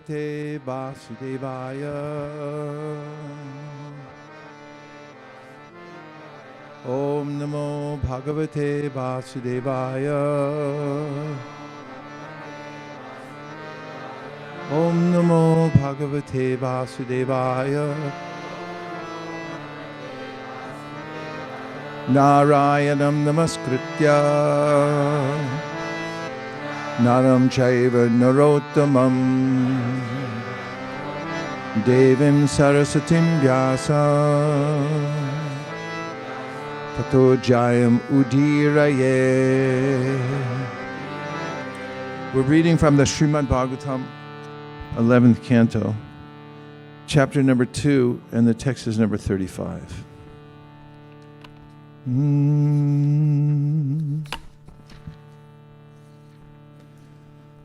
Bhagavate Vasudevaya. Om Namo Bhagavate Vasudevaya. Om Namo Bhagavate Vasudevaya. Narayanam Namaskritya Naram Chaiva Narottamam Devim Sarasatim Vyasa Tato Jayam Udiraye. We're reading from the Srimad Bhagavatam, 11th canto, chapter number 2, and the text is number 35.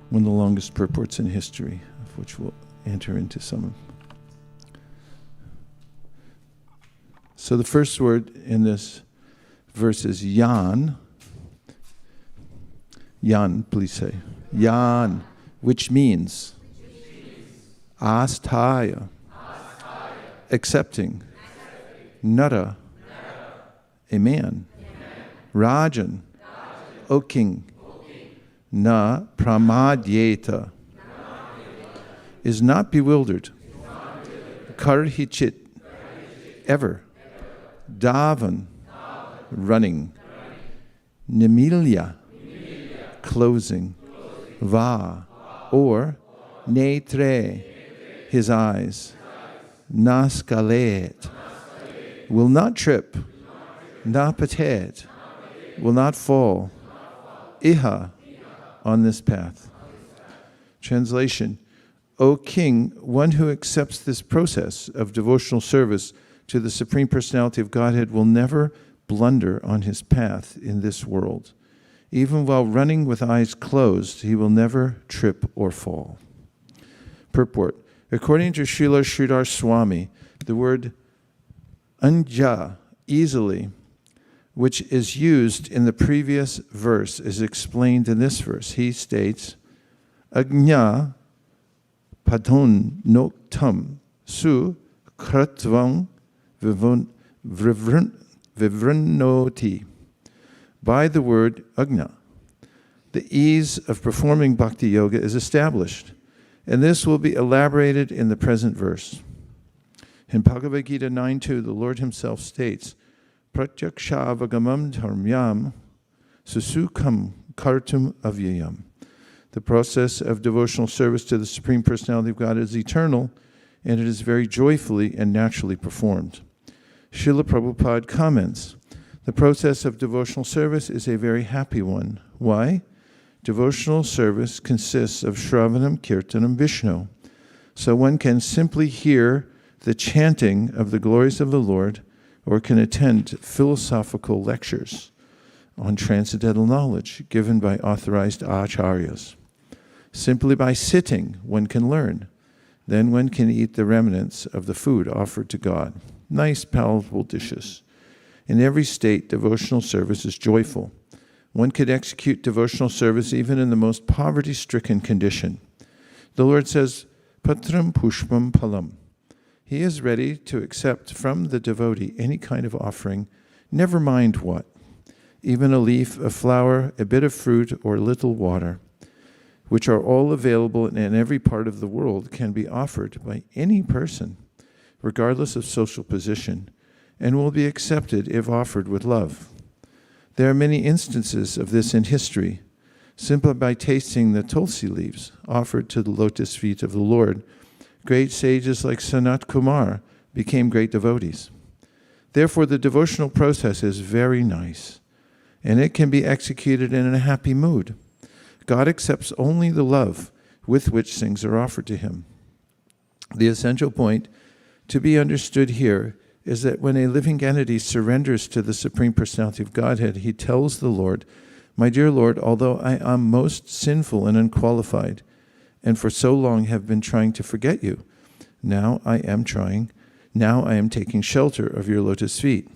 One of the longest purports in history, of which we'll enter into some. So the first word in this verse is yan. Yan, please say. Yan, which means asthaya, accepting. Nara, a man. Rajan, O king. Na pramadyeta, is not bewildered. Karhichit, ever. Davan, running. Nimilya, closing. Va, or netre, his eyes. Naskalet, will not trip. Napatet, will not fall. Iha, on this path. Translation: O king, one who accepts this process of devotional service to the Supreme Personality of Godhead will never blunder on his path in this world. Even while running with eyes closed, he will never trip or fall. Purport: according to Srila Sridhar Swami, the word anja, easily, which is used in the previous verse, is explained in this verse. He states, Agnya padon noktam su kratvam vivranoti. By the word agnya, the ease of performing bhakti yoga is established, and this will be elaborated in the present verse. In Bhagavad Gita 9.2, the Lord himself states, Pratyaksha-avagamam dharmyam susukam kartum avyayam. The process of devotional service to the Supreme Personality of God is eternal, and it is very joyfully and naturally performed. Srila Prabhupada comments, the process of devotional service is a very happy one. Why? Devotional service consists of Shravanam, Kirtanam, Vishnu. So one can simply hear the chanting of the glories of the Lord, or can attend philosophical lectures on transcendental knowledge given by authorized acharyas. Simply by sitting, one can learn. Then one can eat the remnants of the food offered to God. Nice, palatable dishes. In every state, devotional service is joyful. One could execute devotional service even in the most poverty-stricken condition. The Lord says, Patram pushpam palam. He is ready to accept from the devotee any kind of offering, never mind what, even a leaf, a flower, a bit of fruit, or a little water, which are all available in every part of the world, can be offered by any person, regardless of social position, and will be accepted if offered with love. There are many instances of this in history. Simply by tasting the tulsi leaves offered to the lotus feet of the Lord, great sages like Sanat Kumar became great devotees. Therefore, the devotional process is very nice, and it can be executed in a happy mood. God accepts only the love with which things are offered to him. The essential point to be understood here is that when a living entity surrenders to the Supreme Personality of Godhead, he tells the Lord, My dear Lord, although I am most sinful and unqualified, and for so long have been trying to forget you, now I am taking shelter of your lotus feet.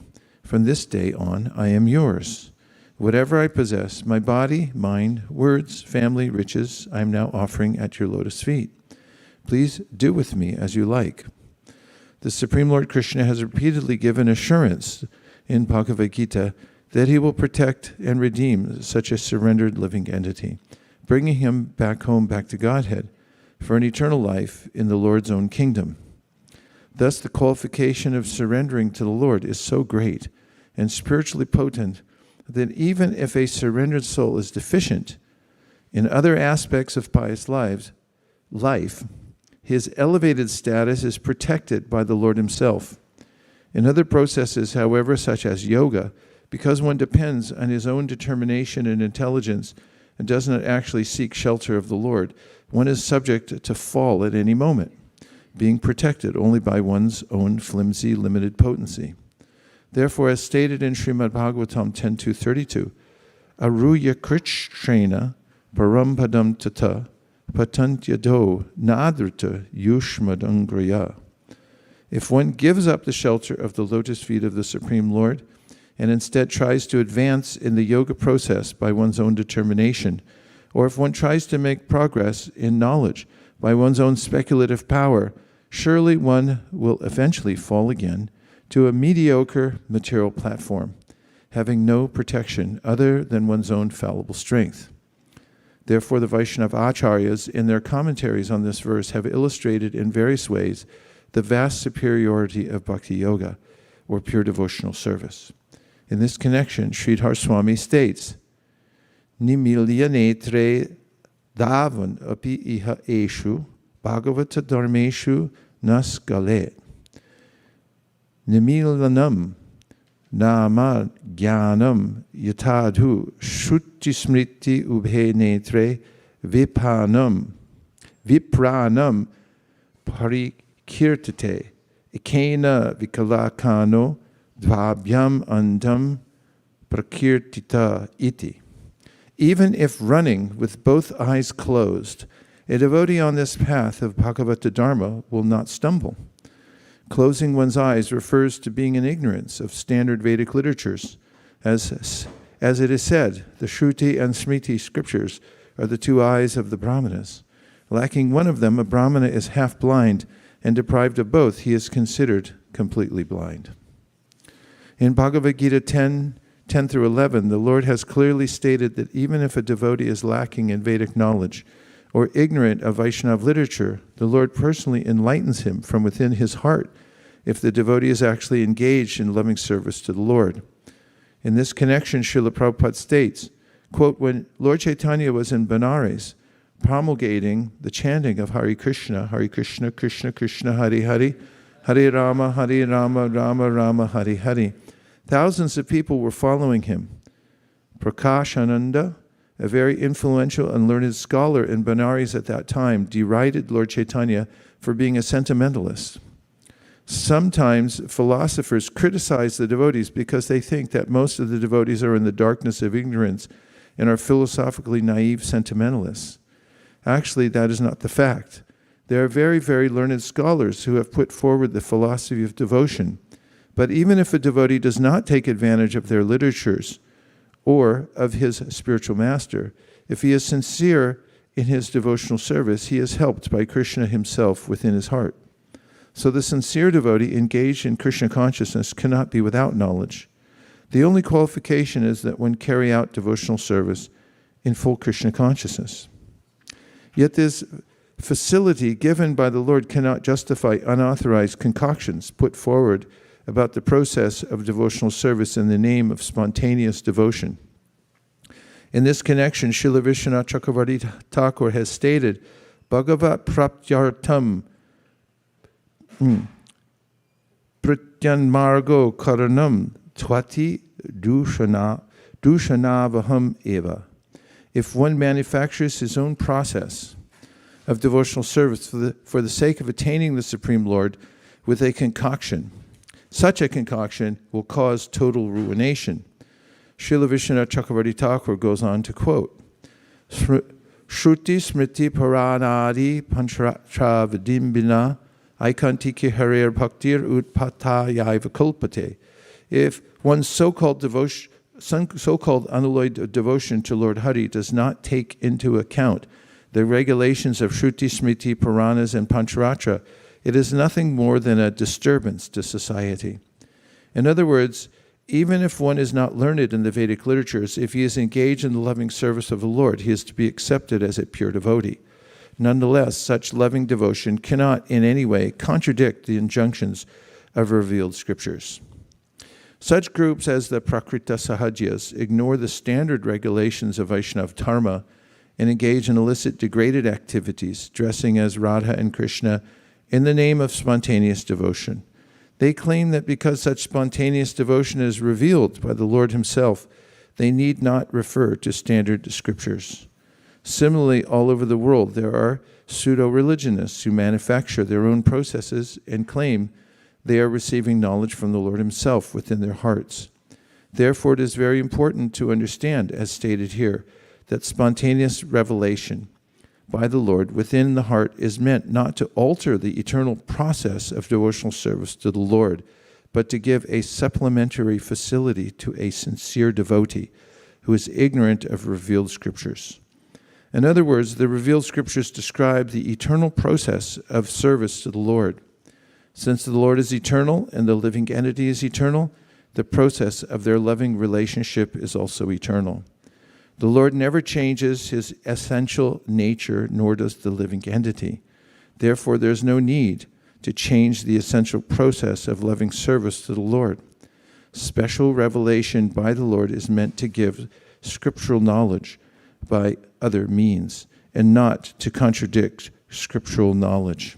From this day on, I am yours. Whatever I possess, my body, mind, words, family, riches, I am now offering at your lotus feet. Please do with me as you like. The Supreme Lord Krishna has repeatedly given assurance in Bhagavad Gita that he will protect and redeem such a surrendered living entity, bringing him back home, back to Godhead, for an eternal life in the Lord's own kingdom. Thus, the qualification of surrendering to the Lord is so great and spiritually potent that even if a surrendered soul is deficient in other aspects of pious life, his elevated status is protected by the Lord himself. In other processes, however, such as yoga, because one depends on his own determination and intelligence and does not actually seek shelter of the Lord, one is subject to fall at any moment, being protected only by one's own flimsy, limited potency. Therefore, as stated in Srimad Bhagavatam 10.2.32, Aruya Kṛṣṇa param padam tata patantyado nadrita yushmadangraya. If one gives up the shelter of the lotus feet of the Supreme Lord and instead tries to advance in the yoga process by one's own determination, or if one tries to make progress in knowledge by one's own speculative power, surely one will eventually fall again to a mediocre material platform, having no protection other than one's own fallible strength. Therefore, the Vaishnava Acharyas, in their commentaries on this verse, have illustrated in various ways the vast superiority of bhakti yoga, or pure devotional service. In this connection, Sridhar Swami states, Nimilya netre davan api iha eshu bhagavata dharmeshu naskalet. Nimilanam nama jnanam yatadhu shutti smriti ubhe netre vipranam parikirtate ikena vikalakano dvabhyam andam prakirtita iti. Even if running with both eyes closed, a devotee on this path of Bhagavata Dharma will not stumble. Closing one's eyes refers to being in ignorance of standard Vedic literatures. As it is said, the Shruti and Smriti scriptures are the two eyes of the Brahmanas. Lacking one of them, a Brahmana is half blind, and deprived of both, he is considered completely blind. In Bhagavad Gita 10:10-11, the Lord has clearly stated that even if a devotee is lacking in Vedic knowledge or ignorant of Vaishnava literature, the Lord personally enlightens him from within his heart if the devotee is actually engaged in loving service to the Lord. In this connection, Srila Prabhupada states, quote, when Lord Chaitanya was in Benares promulgating the chanting of Hare Krishna, Krishna Krishna, Hare Hare, Hare Rama, Rama Rama, Hare Hare, thousands of people were following him. Prakashananda, a very influential and learned scholar in Benares at that time, derided Lord Chaitanya for being a sentimentalist. Sometimes philosophers criticize the devotees because they think that most of the devotees are in the darkness of ignorance and are philosophically naive sentimentalists. Actually, that is not the fact. There are very, very learned scholars who have put forward the philosophy of devotion. But even if a devotee does not take advantage of their literatures or of his spiritual master, if he is sincere in his devotional service, he is helped by Krishna himself within his heart. So the sincere devotee engaged in Krishna consciousness cannot be without knowledge. The only qualification is that one carry out devotional service in full Krishna consciousness. Yet this facility given by the Lord cannot justify unauthorized concoctions put forward about the process of devotional service in the name of spontaneous devotion. In this connection, Srila Vishwanath Chakravarti Thakur has stated, Bhagavat praptyartam pratyanmargo karanam tvati dushanavaham eva. If one manufactures his own process of devotional service for the sake of attaining the Supreme Lord with a concoction, such a concoction will cause total ruination. Srila Vishwanath Chakravarti Thakur goes on to quote, Shruti smriti paranadi panchatra vidimbina aikantiki harer bhaktir utpatayaiva kulpate. If one's so-called unalloyed devotion to Lord Hari does not take into account the regulations of Shruti, Smriti, Puranas, and Pancharatra, it is nothing more than a disturbance to society. In other words, even if one is not learned in the Vedic literatures, if he is engaged in the loving service of the Lord, he is to be accepted as a pure devotee. Nonetheless, such loving devotion cannot in any way contradict the injunctions of revealed scriptures. Such groups as the Prakrita Sahajas ignore the standard regulations of Vaishnava dharma and engage in illicit degraded activities, dressing as Radha and Krishna in the name of spontaneous devotion. They claim that because such spontaneous devotion is revealed by the Lord himself, they need not refer to standard scriptures. Similarly, all over the world, there are pseudo-religionists who manufacture their own processes and claim they are receiving knowledge from the Lord himself within their hearts. Therefore, it is very important to understand, as stated here, that spontaneous revelation by the Lord within the heart is meant not to alter the eternal process of devotional service to the Lord, but to give a supplementary facility to a sincere devotee who is ignorant of revealed scriptures. In other words, the revealed scriptures describe the eternal process of service to the Lord. Since the Lord is eternal and the living entity is eternal, the process of their loving relationship is also eternal. The Lord never changes his essential nature, nor does the living entity. Therefore, there is no need to change the essential process of loving service to the Lord. Special revelation by the Lord is meant to give scriptural knowledge by other means, and not to contradict scriptural knowledge.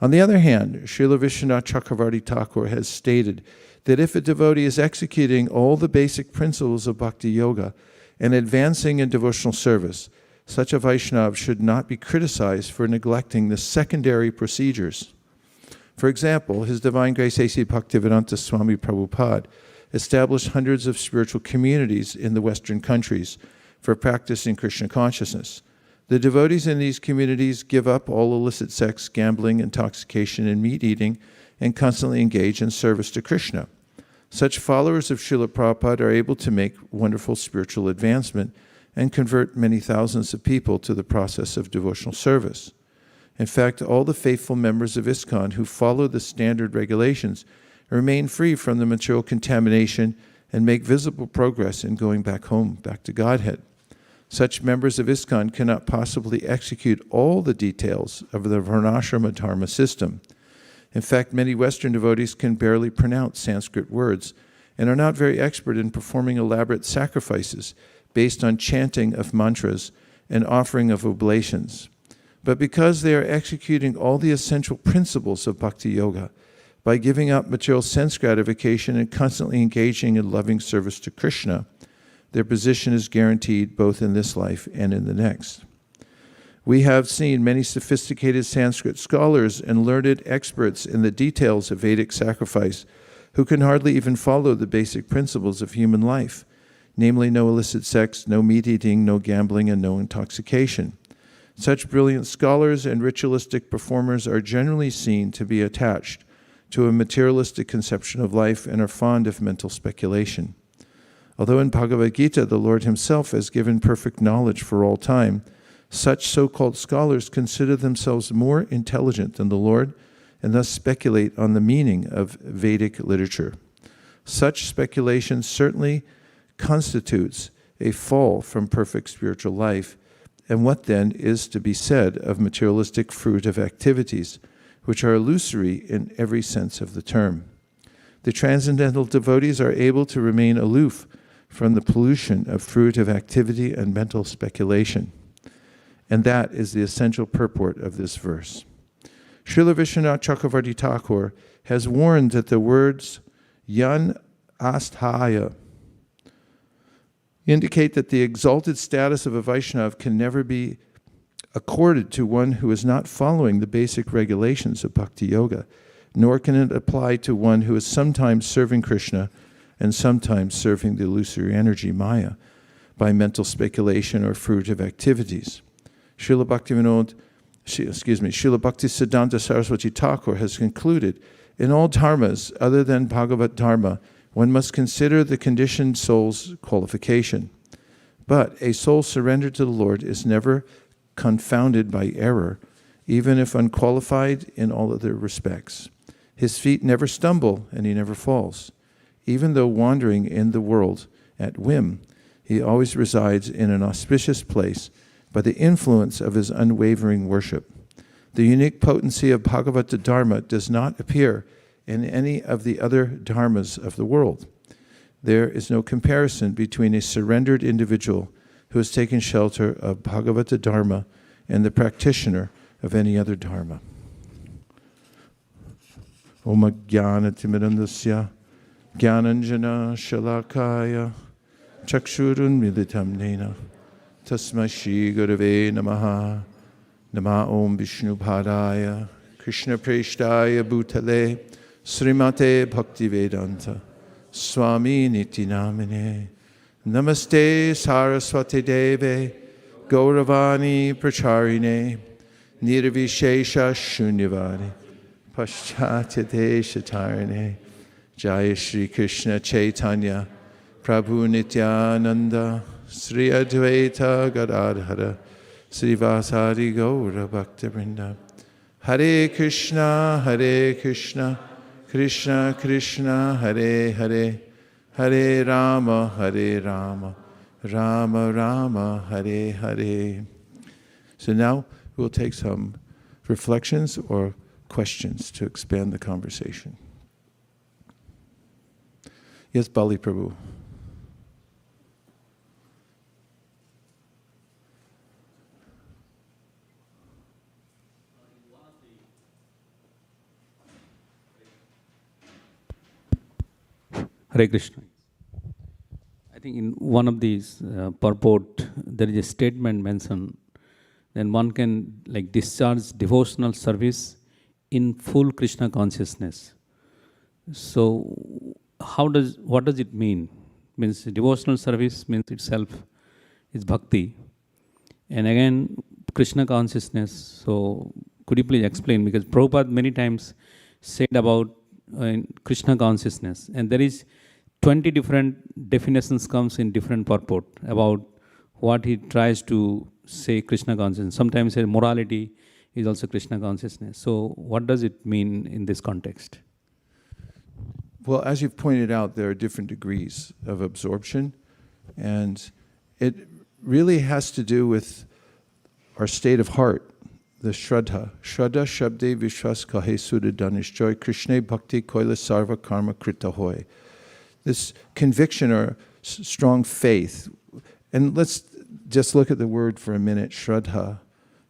On the other hand, Srila Vishwanath Chakravarti Thakur has stated that if a devotee is executing all the basic principles of bhakti yoga and advancing in devotional service, such a Vaishnava should not be criticized for neglecting the secondary procedures. For example, His Divine Grace A.C. Bhaktivedanta Swami Prabhupada established hundreds of spiritual communities in the Western countries for practicing Krishna consciousness. The devotees in these communities give up all illicit sex, gambling, intoxication, and meat eating, and constantly engage in service to Krishna. Such followers of Srila Prabhupada are able to make wonderful spiritual advancement and convert many thousands of people to the process of devotional service. In fact, all the faithful members of ISKCON who follow the standard regulations remain free from the material contamination and make visible progress in going back home, back to Godhead. Such members of ISKCON cannot possibly execute all the details of the Varnashrama Dharma system. In fact, many Western devotees can barely pronounce Sanskrit words and are not very expert in performing elaborate sacrifices based on chanting of mantras and offering of oblations. But because they are executing all the essential principles of bhakti yoga, by giving up material sense gratification and constantly engaging in loving service to Krishna, their position is guaranteed both in this life and in the next. We have seen many sophisticated Sanskrit scholars and learned experts in the details of Vedic sacrifice who can hardly even follow the basic principles of human life, namely no illicit sex, no meat eating, no gambling, and no intoxication. Such brilliant scholars and ritualistic performers are generally seen to be attached to a materialistic conception of life and are fond of mental speculation. Although in Bhagavad Gita the Lord himself has given perfect knowledge for all time, such so-called scholars consider themselves more intelligent than the Lord and thus speculate on the meaning of Vedic literature. Such speculation certainly constitutes a fall from perfect spiritual life, and what then is to be said of materialistic fruitive activities, which are illusory in every sense of the term? The transcendental devotees are able to remain aloof from the pollution of fruitive activity and mental speculation. And that is the essential purport of this verse. Srila Vishwanath Chakravarti Thakur has warned that the words yan asthaya indicate that the exalted status of a Vaishnava can never be accorded to one who is not following the basic regulations of bhakti yoga, nor can it apply to one who is sometimes serving Krishna and sometimes serving the illusory energy Maya by mental speculation or fruitive activities. Srila Bhaktisiddhanta Saraswati Thakur has concluded, in all dharmas other than Bhagavat Dharma, one must consider the conditioned soul's qualification. But a soul surrendered to the Lord is never confounded by error, even if unqualified in all other respects. His feet never stumble, and he never falls. Even though wandering in the world at whim, he always resides in an auspicious place by the influence of his unwavering worship. The unique potency of Bhagavata Dharma does not appear in any of the other dharmas of the world. There is no comparison between a surrendered individual who has taken shelter of Bhagavata Dharma and the practitioner of any other dharma. Om Jnana Timirandasya Jnananjana Shalakaya Chakshurun Militam Nena Tasmai Shri Gurave Namaha Nama Om Vishnu Padaya Krishna Preshtaya Bhutale Srimate Bhaktivedanta Swami Niti Namine Namaste Saraswati Deve Gauravani Pracharine Nirvishesha Shunyavadi Paschatya Deshatarine Jaya Shri Krishna Chaitanya Prabhu Nityananda Sri Advaita Gadadhara Sri Vasari Gaura Bhaktivinoda Hare Krishna Krishna Krishna Hare Hare Hare Rama Rama Rama Hare Hare. So now we'll take some reflections or questions to expand the conversation. Yes, Bali Prabhu. Hare Krishna. I think in one of these purport, there is a statement mentioned, then one can like discharge devotional service in full Krishna consciousness. So, what does it mean? Means devotional service means itself is bhakti, and again Krishna consciousness. So, could you please explain? Because Prabhupada many times said about Krishna consciousness, and there is 20 different definitions comes in different purport about what he tries to say Krishna consciousness. Sometimes say morality is also Krishna consciousness. So what does it mean in this context? Well, as you've pointed out, there are different degrees of absorption, and it really has to do with our state of heart, the Shraddha. Shraddha Shabde Vishwas Kahe Sudha Danishjoy Krishna Bhakti Koila Sarva Karma Krita Hoy. This conviction or strong faith. And let's just look at the word for a minute, Shraddha.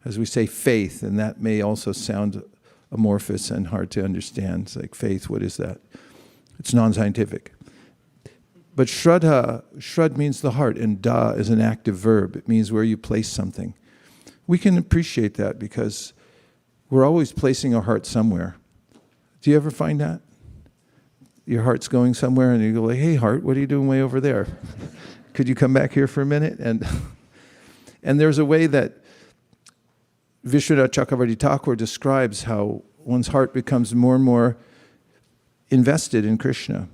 As we say faith, and that may also sound amorphous and hard to understand. It's like faith, what is that? It's non-scientific. But Shraddha, Shrad means the heart, and Da is an active verb. It means where you place something. We can appreciate that because we're always placing our heart somewhere. Do you ever find that? Your heart's going somewhere and you go like, hey heart, what are you doing way over there? Could you come back here for a minute? And there's a way that Vishwanath Chakravarti Thakur describes how one's heart becomes more and more invested in Krishna.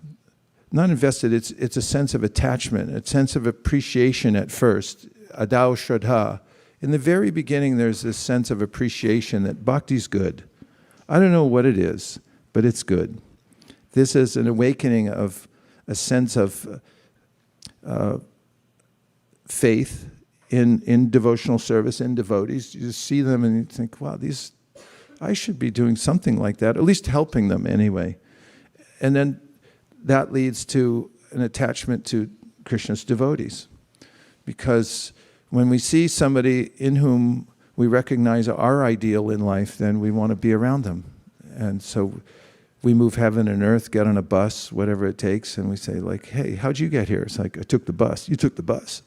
Not invested, it's a sense of attachment, a sense of appreciation at first, adau shraddha. In the very beginning, there's this sense of appreciation that bhakti's good. I don't know what it is, but it's good. This is an awakening of a sense of faith in devotional service, in devotees. You just see them and you think, wow, I should be doing something like that, at least helping them anyway. And then that leads to an attachment to Krishna's devotees. Because when we see somebody in whom we recognize our ideal in life, then we want to be around them. And so we move heaven and earth, get on a bus, whatever it takes, and we say like, hey, how'd you get here? It's like, I took the bus. You took the bus.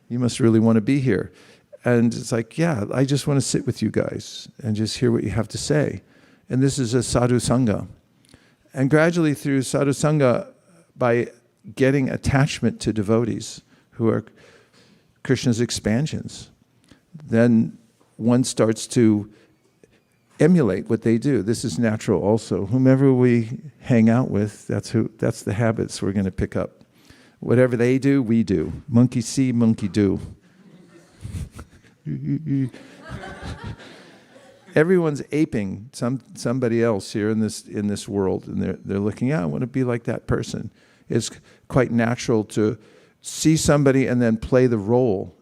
You must really want to be here. And it's like, yeah, I just want to sit with you guys and just hear what you have to say. And this is a sadhu sangha. And gradually through sadhu sangha, by getting attachment to devotees who are Krishna's expansions, then one starts to emulate what they do. This is natural also. Whomever we hang out with, that's the habits we're going to pick up. Whatever they do, we do. Monkey see, monkey do. Everyone's aping somebody else here in this world, and they're looking, I want to be like that person. It's quite natural to see somebody and then play the role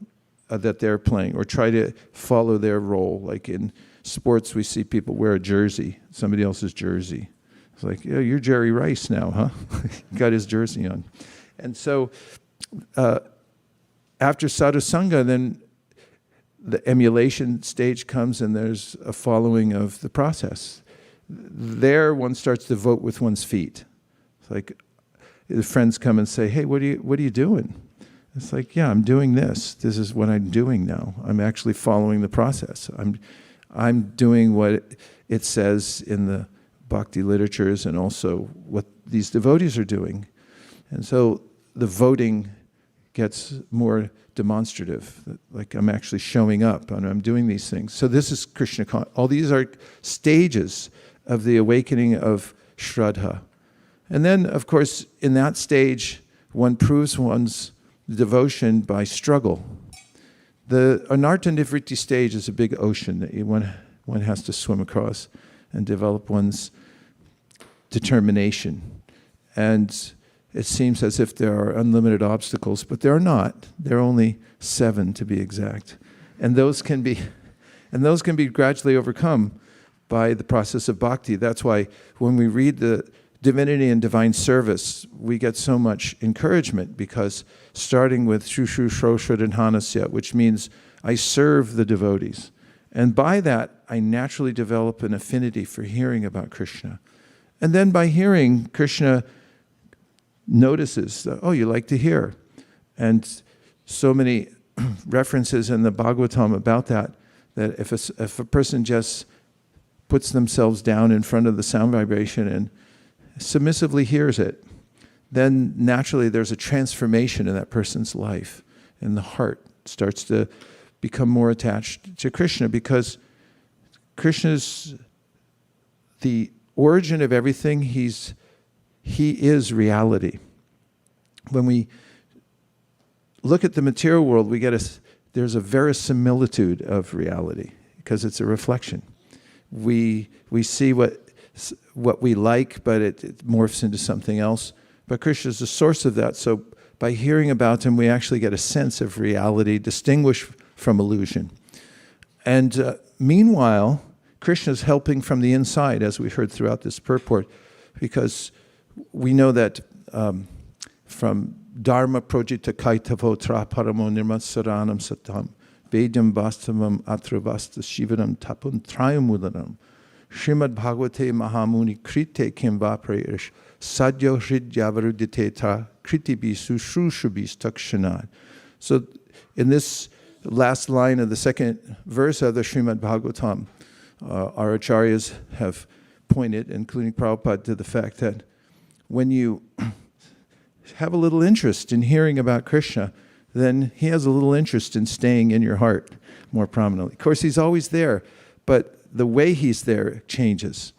that they're playing, or try to follow their role. Like in sports, we see people wear a jersey, somebody else's jersey. It's like, yeah, you're Jerry Rice now, huh? Got his jersey on. And so after sadhusanga, then the emulation stage comes, and there's a following of the process. There, one starts to vote with one's feet. It's like the friends come and say, hey, what are you doing? It's like, yeah, I'm doing this. This is what I'm doing now. I'm actually following the process. I'm doing what it says in the bhakti literatures, and also what these devotees are doing. And so the voting gets more demonstrative, like I'm actually showing up and I'm doing these things. So this is Krishna. All these are stages of the awakening of Shraddha. And then, of course, in that stage, one proves one's devotion by struggle. The anartha nivritti stage is a big ocean that one has to swim across and develop one's determination. And it seems as if there are unlimited obstacles, but there are not. There are only 7 to be exact. And those can be gradually overcome by the process of bhakti. That's why when we read the Divinity and Divine Service, we get so much encouragement, because starting with Shushu Shroshradhanasya, which means I serve the devotees. And by that, I naturally develop an affinity for hearing about Krishna. And then by hearing, Krishna notices that, oh, you like to hear. And so many references in the Bhagavatam about that if a person just puts themselves down in front of the sound vibration and submissively hears it, then naturally there's a transformation in that person's life, and the heart starts to become more attached to Krishna, because Krishna's the origin of everything. He is reality. When we look at the material world, there's a verisimilitude of reality, because it's a reflection. We see what we like, but it morphs into something else. But Krishna is the source of that. So by hearing about him, we actually get a sense of reality, distinguished from illusion. And meanwhile, Krishna is helping from the inside, as we heard throughout this purport, because we know that from Dharma projita kaitavo traparamo nirmatsaranam satam vedam vastavam atravasta shivanam tapun triamudanam Srimad Bhagavate Mahamuni Krite Kim Vaprayesh Sadyo Hridyavarudite Ta Kritibi Sushrushabis Takshanad. So in this last line of the second verse of the Srimad Bhagavatam, our acharyas have pointed, including Prabhupada, to the fact that when you have a little interest in hearing about Krishna, then he has a little interest in staying in your heart more prominently. Of course, he's always there, but the way he's there changes.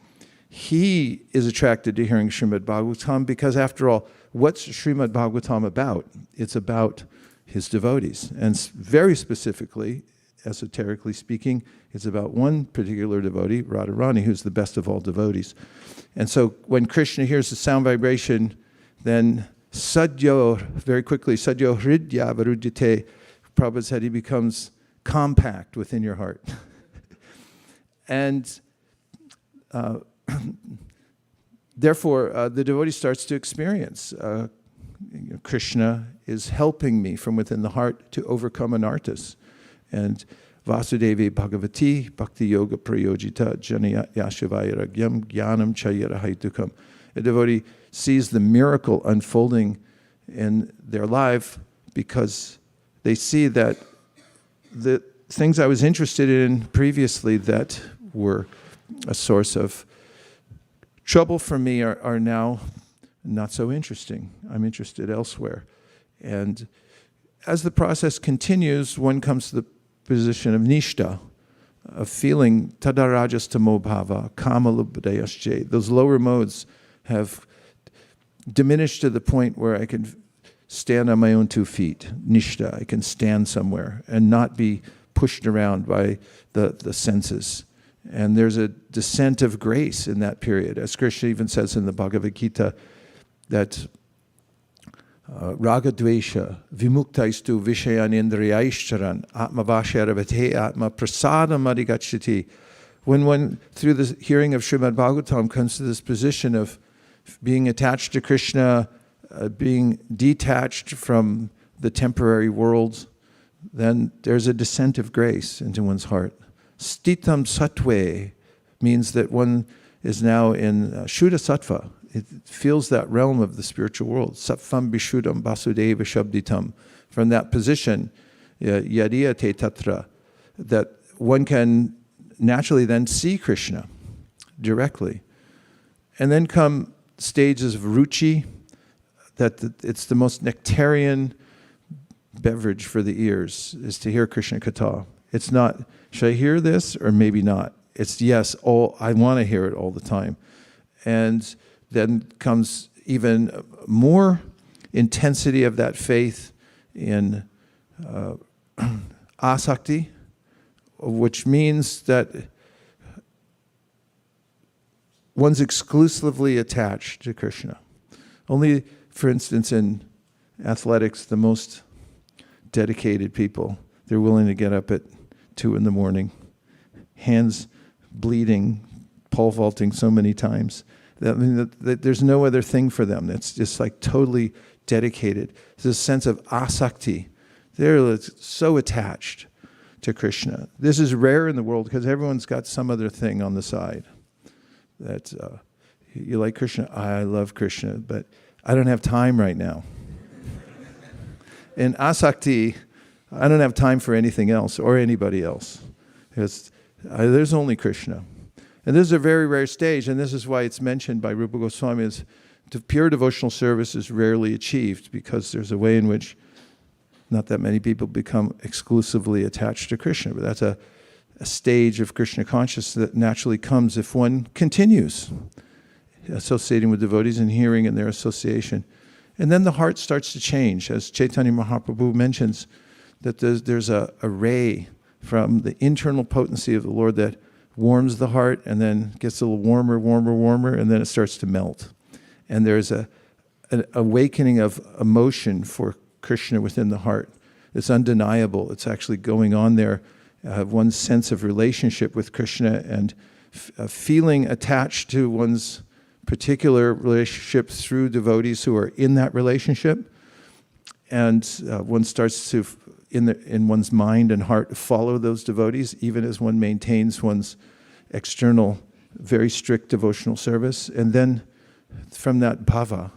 He is attracted to hearing Srimad Bhagavatam because, after all, what's Srimad Bhagavatam about? It's about his devotees. And very specifically, esoterically speaking, it's about one particular devotee, Radharani, who's the best of all devotees. And so when Krishna hears the sound vibration, then sadyo, very quickly, sadyo hridya varudite, Prabhupada said, he becomes compact within your heart. And therefore, the devotee starts to experience Krishna is helping me from within the heart to overcome anarthas. And Vasudevi Bhagavati Bhakti Yoga Prayojita Janaya Yashavairagyam Jnanam Chayarahaitukam. A devotee sees the miracle unfolding in their life because they see that the things I was interested in previously that were a source of trouble for me are now not so interesting. I'm interested elsewhere. And as the process continues, one comes to the position of nishta, of feeling tadarajas tamo bhava, kamalubhadayasche. Those lower modes have diminished to the point where I can stand on my own 2 feet, nishta. I can stand somewhere and not be pushed around by the senses. And there's a descent of grace in that period. As Kṛṣṇa even says in the Bhagavad Gita, that raga dvesha vimuktaistu vishayan indriyaischcharan atmavasharavate atma prasadam adhigacchati. When one, through the hearing of Srimad Bhagavatam, comes to this position of being attached to Krishna, being detached from the temporary world, then there's a descent of grace into one's heart. Stitam sattve means that one is now in Shuddha Sattva. It feels that realm of the spiritual world. Sattvam vishuddham vasudeva shabditam. From that position, yadiyate tatra, that one can naturally then see Krishna directly. And then come stages of ruchi, that it's the most nectarian beverage for the ears, is to hear Krishna Katha. It's not, should I hear this or maybe not? It's yes, I want to hear it all the time. And then comes even more intensity of that faith in asakti, which means that one's exclusively attached to Krishna. Only, for instance, in athletics, the most dedicated people, they're willing to get up at 2 a.m, hands bleeding, pole vaulting so many times. There's no other thing for them. It's just like totally dedicated. There's a sense of asakti. They're so attached to Krishna. This is rare in the world because everyone's got some other thing on the side. That you like Krishna? I love Krishna, but I don't have time right now. In asakti, I don't have time for anything else or anybody else. Because there's only Krishna. And this is a very rare stage, and this is why it's mentioned by Rupa Goswami as pure devotional service is rarely achieved, because there's a way in which not that many people become exclusively attached to Krishna. But that's a stage of Krishna consciousness that naturally comes if one continues associating with devotees and hearing in their association. And then the heart starts to change, as Chaitanya Mahaprabhu mentions, that there's a ray from the internal potency of the Lord that warms the heart and then gets a little warmer, and then it starts to melt. And there's an awakening of emotion for Krishna within the heart. It's undeniable. It's actually going on there. One's sense of relationship with Krishna and feeling attached to one's particular relationship through devotees who are in that relationship. And one starts to, in one's mind and heart, follow those devotees, even as one maintains one's external, very strict devotional service. And then from that bhava,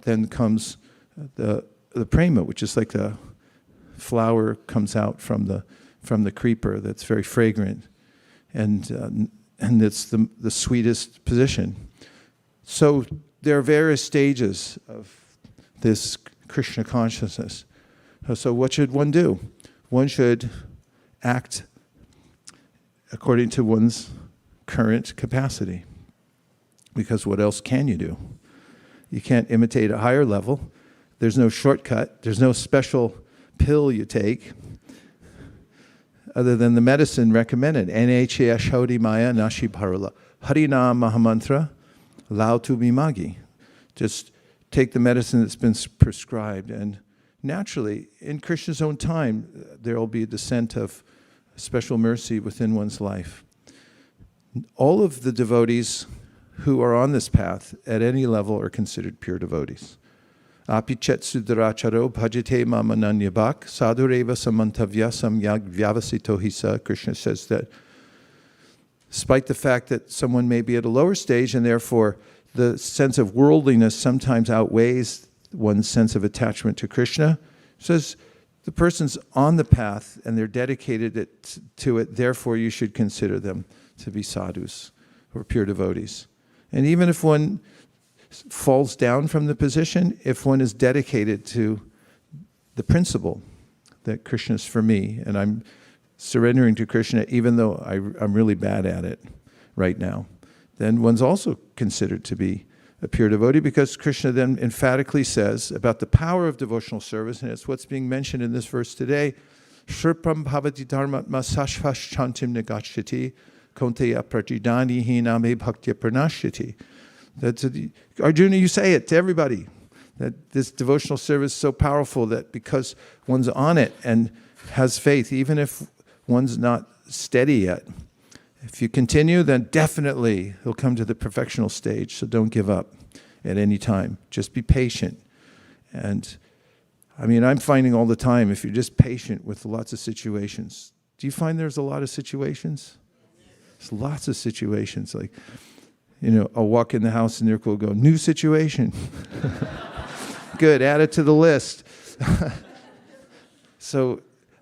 then comes the prema, which is like the flower comes out from the creeper that's very fragrant, and it's the sweetest position. So there are various stages of this Krishna consciousness. So what should one do? One should act according to one's current capacity. Because what else can you do? You can't imitate a higher level. There's no shortcut. There's no special pill you take other than the medicine recommended. N-H-A Ashodi Maya Nashi Bharala. Harinam Mahamantra Lao Tu Bimagi. Just take the medicine that's been prescribed. And naturally, in Krishna's own time, there will be a descent of special mercy within one's life. All of the devotees who are on this path at any level are considered pure devotees. Apichet sudaracharo bhajate mamananyabhak sadhureva samantavya samyag vyavasito hisa. Krishna says that despite the fact that someone may be at a lower stage and therefore the sense of worldliness sometimes outweighs one's sense of attachment to Krishna, says the person's on the path and they're dedicated to it, therefore you should consider them to be sadhus or pure devotees. And even if one falls down from the position, if one is dedicated to the principle that Krishna is for me, and I'm surrendering to Krishna even though I'm really bad at it right now, then one's also considered to be a pure devotee, because Krishna then emphatically says about the power of devotional service, and it's what's being mentioned in this verse today, Shripam bhavati dharmatma sashvash chantim negachati konteya pratidani hiname bhaktya pranashati. That's Arjuna, you say it to everybody. That this devotional service is so powerful that because one's on it and has faith, even if one's not steady yet, if you continue, then definitely he'll come to the perfectional stage. So don't give up at any time. Just be patient. And I mean, I'm finding all the time, if you're just patient with lots of situations. Do you find there's a lot of situations? There's lots of situations. Like, I'll walk in the house and Nirko will go, new situation. Good, add it to the list. So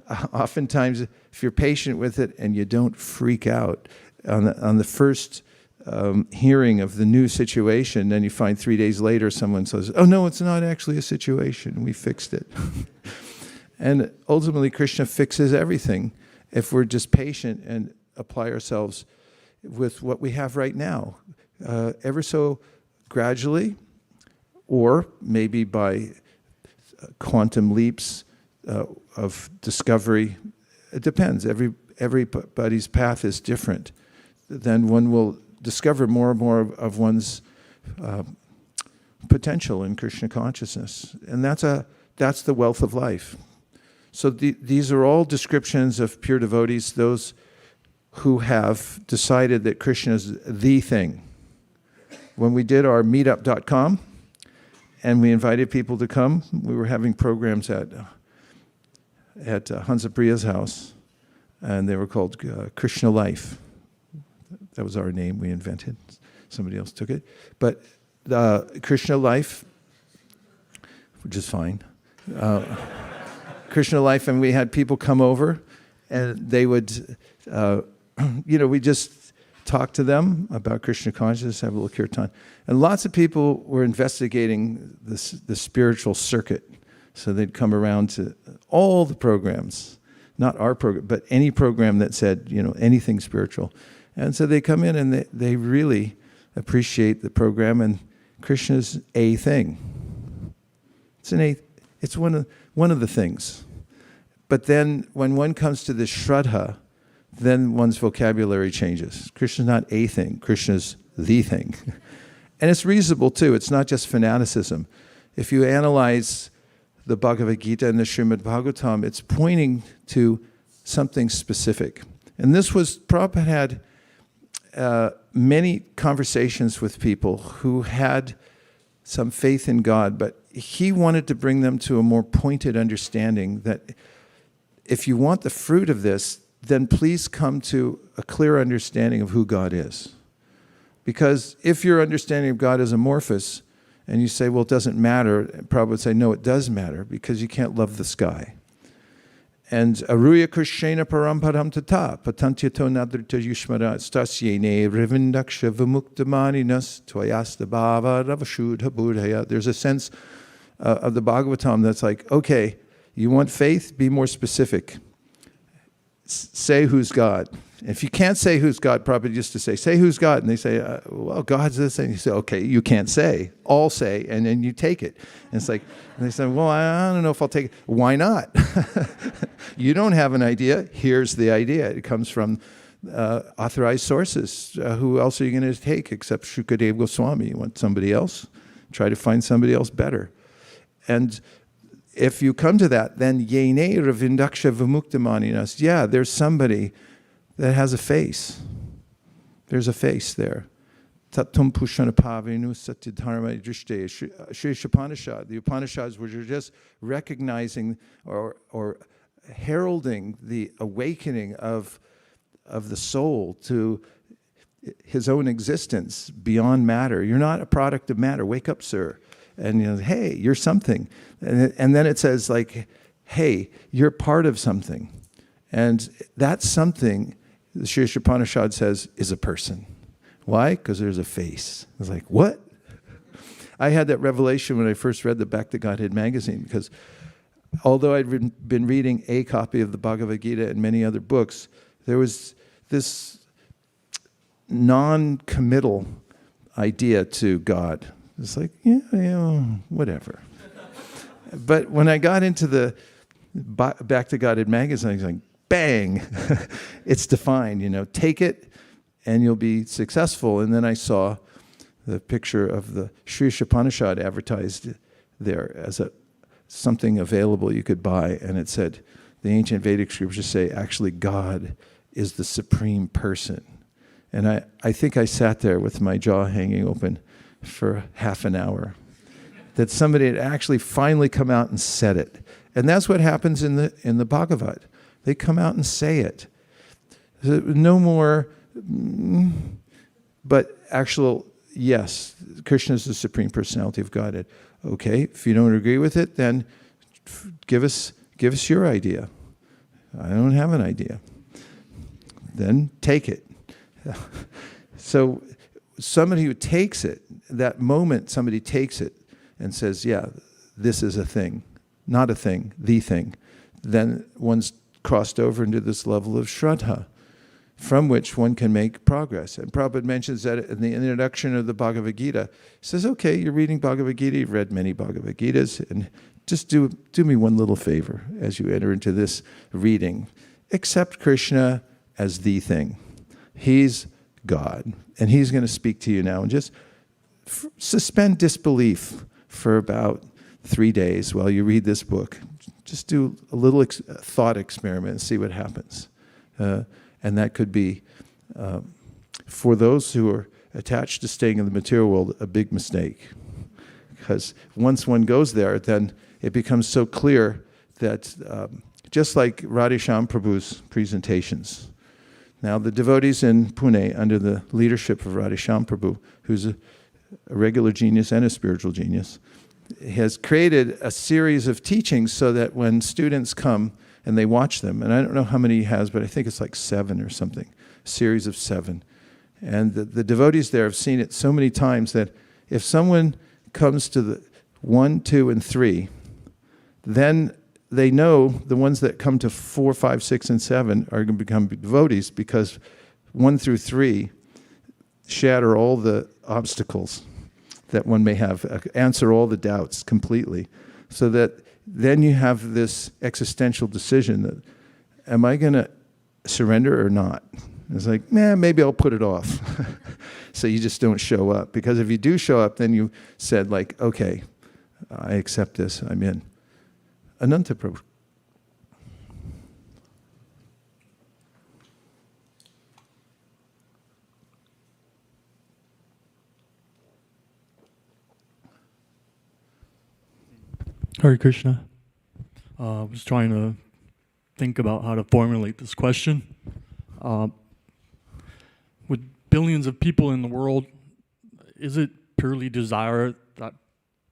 oftentimes, if you're patient with it and you don't freak out on the first hearing of the new situation, then you find 3 days later someone says, oh no, it's not actually a situation, we fixed it. And ultimately, Krishna fixes everything if we're just patient and apply ourselves with what we have right now. Ever so gradually, or maybe by quantum leaps of discovery. It depends. Everybody's path is different. Then one will discover more and more of one's potential in Krishna consciousness. And that's the wealth of life. So these are all descriptions of pure devotees, those who have decided that Krishna is the thing. When we did our meetup.com, and we invited people to come, we were having programs at Hansapriya's house, and they were called Kṛṣṇa Life. That was our name we invented. Somebody else took it. But Kṛṣṇa Life, which is fine. Kṛṣṇa Life, and we had people come over, and they would, we just talk to them about Krishna consciousness, have a little kirtan. And lots of people were investigating the spiritual circuit. So they'd come around to all the programs, not our program, but any program that said, anything spiritual. And so they come in and they really appreciate the program, and Krishna's a thing. It's one of the things. But then when one comes to the Shraddha, then one's vocabulary changes. Krishna's not a thing, Krishna's the thing. And it's reasonable too, it's not just fanaticism. If you analyze the Bhagavad Gita and the Srimad Bhagavatam, it's pointing to something specific. And this was, Prabhupada had many conversations with people who had some faith in God, but he wanted to bring them to a more pointed understanding that if you want the fruit of this, then please come to a clear understanding of who God is. Because if your understanding of God is amorphous, and you say, well, it doesn't matter, Prabhupada would say, no, it does matter, because you can't love the sky. And aruya Kṛṣṇa paramparam tata, patantyato nadrita yushmara stasyene rivindaksha vimuktamaninas tvayasta bhava ravashudha buddhaya. There's a sense of the Bhagavatam that's like, okay, you want faith? Be more specific. Say who's God. If you can't say who's God, Prabhupada used to say who's God. And they say, well, God's this. And you say, okay, you can't say. All say, and then you take it. And it's like, and they say, well, I don't know if I'll take it. Why not? You don't have an idea. Here's the idea. It comes from authorized sources. Who else are you going to take except Shukadeva Goswami? You want somebody else? Try to find somebody else better. And if you come to that, then yene ravindaksha vimuktamaninas. Yeah, there's somebody that has a face. There's a face there. Tatum pushanapavinu satidharma drishte. Shri Upanishad. The Upanishads were just recognizing or heralding the awakening of the soul to his own existence beyond matter. You're not a product of matter. Wake up, sir. And hey, you're something. And then it says like, hey, you're part of something. And that something, the Sri Upanishad says, is a person. Why? Because there's a face. I was like, what? I had that revelation when I first read the Back to Godhead magazine, because although I'd been reading a copy of the Bhagavad Gita and many other books, there was this non-committal idea to God. It's like, yeah, whatever. But when I got into the Back to Godhead magazine, it's like, bang, it's defined, take it and you'll be successful. And then I saw the picture of the Sri Upanishad advertised there as something available you could buy, and it said, the ancient Vedic scriptures say, actually God is the supreme person. And I think I sat there with my jaw hanging open for half an hour, that somebody had actually finally come out and said it. And that's what happens in the Bhagavad. They come out and say it. No more, but actual, yes, Krishna is the Supreme Personality of Godhead. Okay, if you don't agree with it, then give us your idea. I don't have an idea. Then take it. So somebody who takes it, that moment somebody takes it and says, yeah, this is a thing, not a thing, the thing, then one's crossed over into this level of Shraddha, from which one can make progress. And Prabhupada mentions that in the introduction of the Bhagavad Gita. He says, okay, you're reading Bhagavad Gita, you've read many Bhagavad Gitas, and just do me one little favor as you enter into this reading. Accept Krishna as the thing. He's God, and he's going to speak to you now. And just suspend disbelief for about 3 days while you read this book. Just do a little thought experiment and see what happens. And that could be, for those who are attached to staying in the material world, a big mistake. Because once one goes there, then it becomes so clear that, just like Radhesham Prabhu's presentations. Now, the devotees in Pune, under the leadership of Radhesham Prabhu, who's a regular genius and a spiritual genius, has created a series of teachings so that when students come and they watch them, and I don't know how many he has, but I think it's like 7 or something, a series of 7. And the devotees there have seen it so many times that if someone comes to the 1, 2, and 3, then they know the ones that come to 4, 5, 6, and 7 are going to become devotees, because 1 through 3 shatter all the obstacles that one may have, answer all the doubts completely, so that then you have this existential decision that, am I going to surrender or not? It's like, maybe I'll put it off. So you just don't show up. Because if you do show up, then you said, like, okay, I accept this, I'm in. Ananta Prabhu. Hare Krishna. I was trying to think about how to formulate this question. With billions of people in the world, is it purely desire that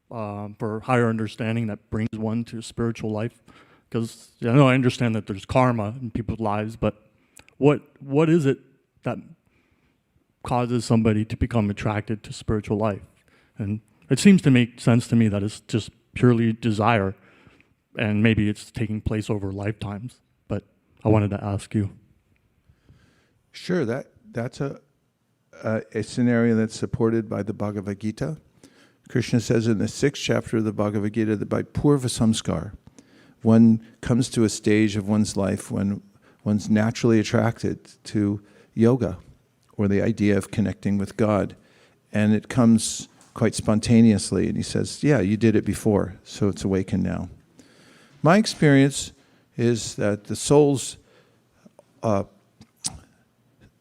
for higher understanding that brings one to spiritual life? Because I understand that there's karma in people's lives, but what is it that causes somebody to become attracted to spiritual life? And it seems to make sense to me that it's just purely desire, and maybe it's taking place over lifetimes. But I wanted to ask you. Sure, that's a scenario that's supported by the Bhagavad Gita. Krishna says in the 6th chapter of the Bhagavad Gita that by purva samskar, one comes to a stage of one's life when one's naturally attracted to yoga, or the idea of connecting with God. And it comes quite spontaneously. And he says, yeah, you did it before, so it's awakened now. My experience is that the souls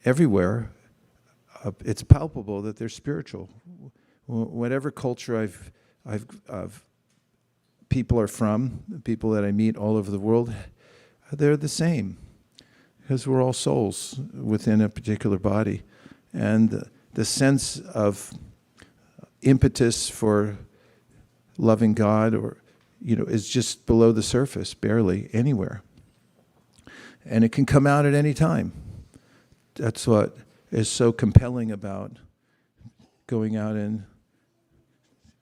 everywhere, it's palpable that they're spiritual. Whatever culture people are from, the people that I meet all over the world, they're the same, because we're all souls within a particular body. And the sense of impetus for loving God, or is just below the surface, barely anywhere. And it can come out at any time. That's what is so compelling about going out and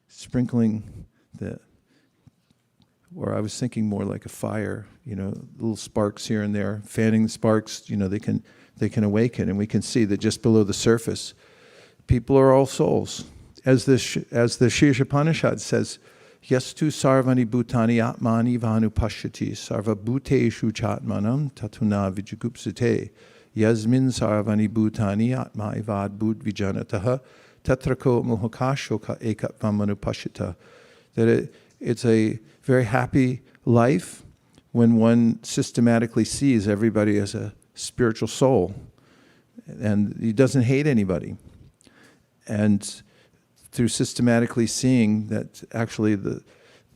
sprinkling or I was thinking more like a fire, little sparks here and there, fanning the sparks, they can awaken, and we can see that just below the surface, people are all souls. As the Sri Upanishad says, Yastu sarvani bhutani atmani vanupashyati sarva bhuteshu chatmanam tatuna vijagupsite yasmin sarvani bhutani atma ivad bhut vijanataha tatrako mohakashoka ekatvamanupashyata. That it's a very happy life when one systematically sees everybody as a spiritual soul and he doesn't hate anybody. And through systematically seeing that actually the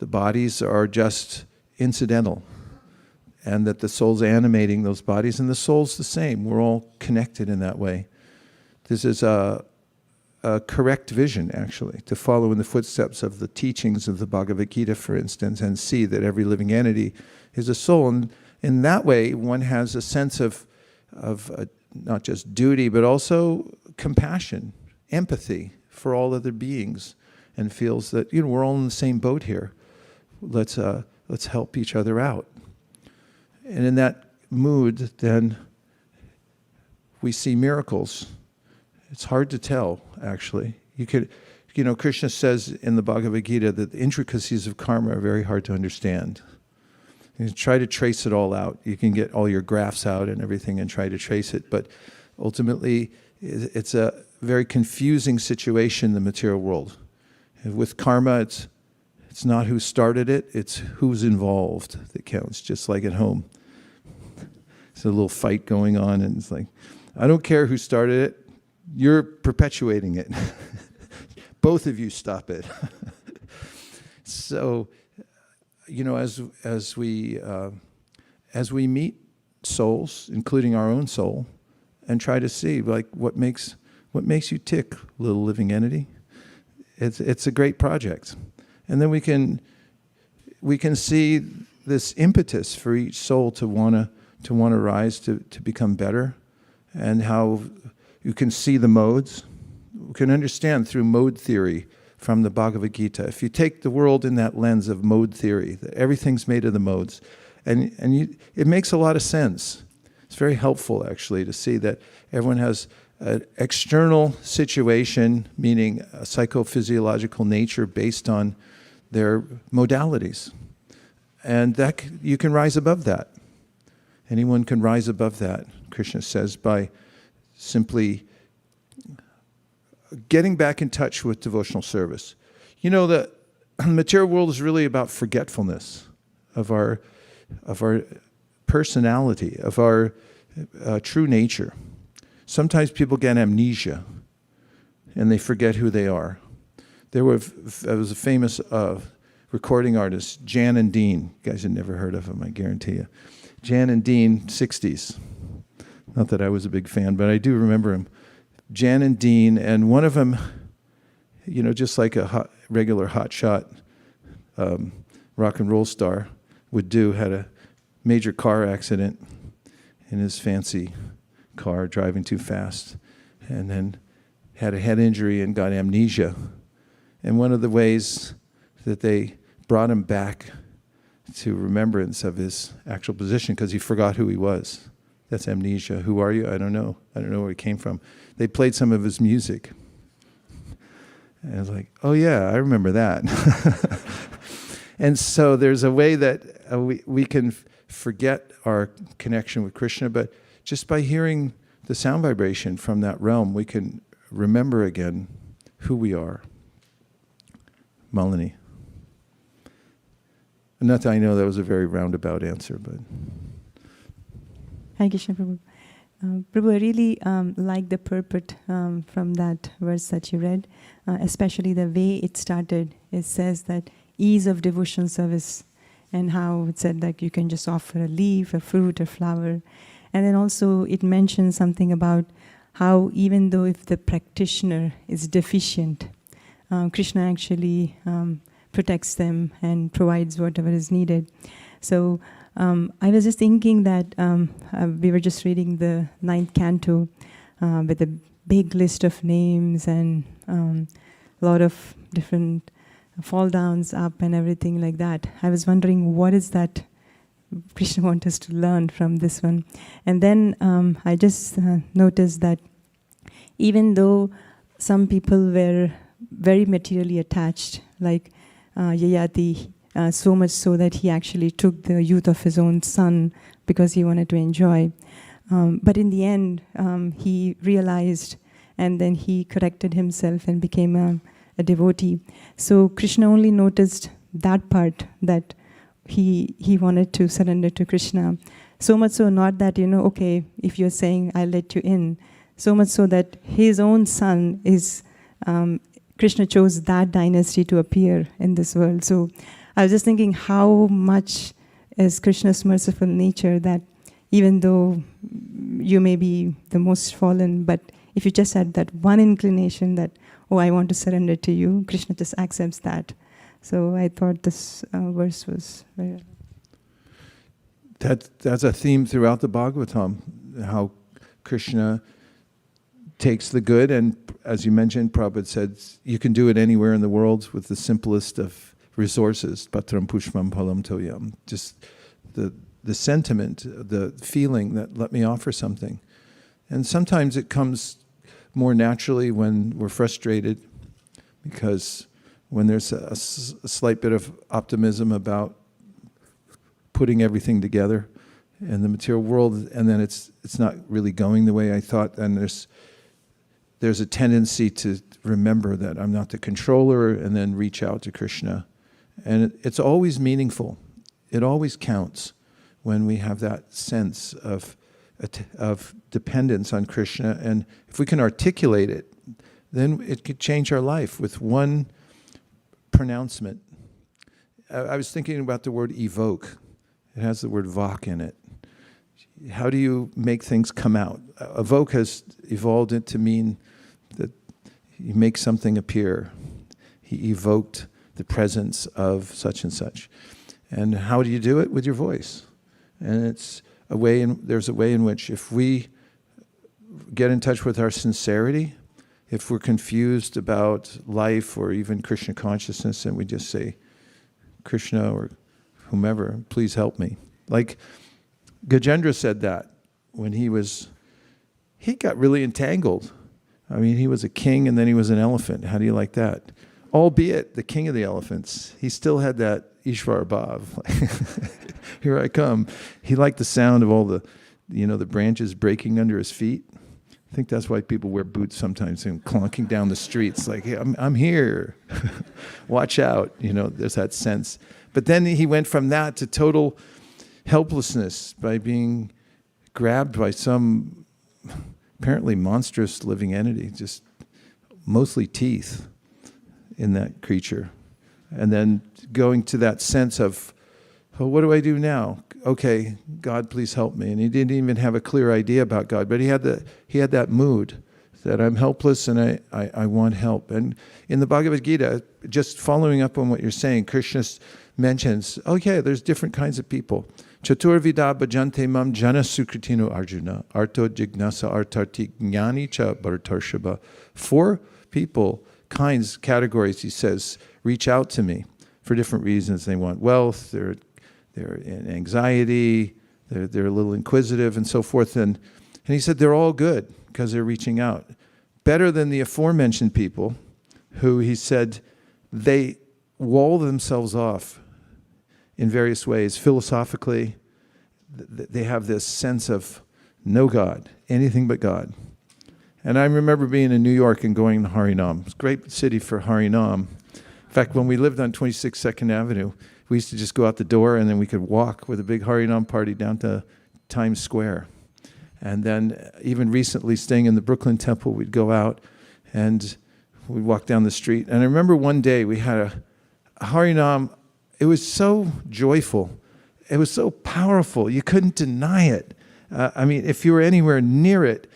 bodies are just incidental and that the soul's animating those bodies and the soul's the same. We're all connected in that way. This is a correct vision, actually, to follow in the footsteps of the teachings of the Bhagavad Gita, for instance, and see that every living entity is a soul. And in that way, one has a sense of not just duty, but also compassion, empathy for all other beings, and feels that, you know, we're all in the same boat here. Let's help each other out. And in that mood, then we see miracles. It's hard to tell, actually. Kṛṣṇa says in the Bhagavad Gita that the intricacies of karma are very hard to understand. You try to trace it all out. You can get all your graphs out and everything and try to trace it, but ultimately it's a very confusing situation in the material world. And with karma, it's not who started it, it's who's involved that counts, just like at home. There's a little fight going on, and it's like, I don't care who started it, you're perpetuating it. Both of you stop it. So, as we meet souls, including our own soul, and try to see like what makes you tick, little living entity. It's a great project, and then we can see this impetus for each soul to wanna rise to become better, and how you can see the modes. We can understand through mode theory from the Bhagavad Gita. If you take the world in that lens of mode theory, that everything's made of the modes, it makes a lot of sense. It's very helpful, actually, to see that everyone has an external situation, meaning a psychophysiological nature based on their modalities. And that you can rise above that. Anyone can rise above that, Kṛṣṇa says, by simply getting back in touch with devotional service. You know, the material world is really about forgetfulness of our personality, of our true nature. Sometimes people get amnesia and they forget who they are. There was a famous recording artist, Jan and Dean. You guys have never heard of him, I guarantee you. Jan and Dean, 60s. Not that I was a big fan, but I do remember him. Jan and Dean, and one of them, just like a regular hotshot rock and roll star would do, had a major car accident in his fancy car driving too fast, and then had a head injury and got amnesia. And one of the ways that they brought him back to remembrance of his actual position, because he forgot who he was. That's amnesia. Who are you? I don't know. I don't know where he came from. They played some of his music. And I was like, oh yeah, I remember that. And so there's a way that we can forget our connection with Krishna, but just by hearing the sound vibration from that realm, we can remember again who we are. Malini. Not that I know that was a very roundabout answer, but... Hare Krishna, Prabhu. Prabhu, I really like the purport from that verse that you read, especially the way it started. It says that ease of devotional service, and how it said that you can just offer a leaf, a fruit, a flower. And then also it mentions something about how even though if the practitioner is deficient, Krishna actually protects them and provides whatever is needed. So I was just thinking that we were just reading the 9th canto with a big list of names and a lot of different fall downs, up and everything like that. I was wondering, what is that Krishna wants us to learn from this one? And then I just noticed that even though some people were very materially attached, like yayati, so much so that he actually took the youth of his own son because he wanted to enjoy. But in the end, he realized, and then he corrected himself and became a devotee. So Krishna only noticed that part, that he wanted to surrender to Krishna. So much so, not that, okay, if you're saying I'll let you in, so much so that his own son is, Krishna chose that dynasty to appear in this world. So I was just thinking how much is Krishna's merciful nature, that even though you may be the most fallen, but if you just had that one inclination that, oh, I want to surrender to you, Krishna just accepts that. So I thought this verse was very... That's a theme throughout the Bhagavatam, how Krishna takes the good, and as you mentioned, Prabhupada said, you can do it anywhere in the world with the simplest of resources, patram pushpam phalam toyam. Just the sentiment, the feeling that let me offer something. And sometimes it comes more naturally when we're frustrated, because when there's a slight bit of optimism about putting everything together in the material world, and then it's not really going the way I thought, and there's a tendency to remember that I'm not the controller, and then reach out to Krishna. And it's always meaningful. It always counts when we have that sense of dependence on Krishna. And if we can articulate it, then it could change our life with one pronouncement. I was thinking about the word evoke. It has the word vak in it. How do you make things come out? Evoke has evolved it to mean that you make something appear. He evoked the presence of such and such. And how do you do it? With your voice. And it's there's a way in which if we get in touch with our sincerity, if we're confused about life or even Krishna consciousness, and we just say, Krishna or whomever, please help me. Like Gajendra said that when he got really entangled. I mean, he was a king and then he was an elephant. How do you like that? Albeit the king of the elephants, he still had that Ishvar Bhav. Here I come. He liked the sound of all the branches breaking under his feet. I think that's why people wear boots sometimes and clunking down the streets. Like, hey, I'm here. Watch out. There's that sense. But then he went from that to total helplessness by being grabbed by some apparently monstrous living entity, just mostly teeth in that creature. And then going to that sense of, oh, what do I do now? Okay, God, please help me. And he didn't even have a clear idea about God, but he had that mood that I'm helpless and I want help. And in the Bhagavad Gita, just following up on what you're saying, Krishna mentions, okay, there's different kinds of people. Chaturvida bhajante mam jana sukritino arjuna, arto jignasa artarti jnani cha bhartarshaba. 4 people, kinds, categories, he says, reach out to me for different reasons. They want wealth, they're in anxiety, they're a little inquisitive and so forth. And he said they're all good because they're reaching out. Better than the aforementioned people who, he said, they wall themselves off in various ways. Philosophically, they have this sense of no God, anything but God. And I remember being in New York and going to Harinam. It's a great city for Harinam. In fact, when we lived on 26 2nd Avenue, we used to just go out the door and then we could walk with a big Harinam party down to Times Square. And then even recently staying in the Brooklyn Temple, we'd go out and we'd walk down the street. And I remember one day we had a Harinam. It was so joyful. It was so powerful. You couldn't deny it. I mean, if you were anywhere near it,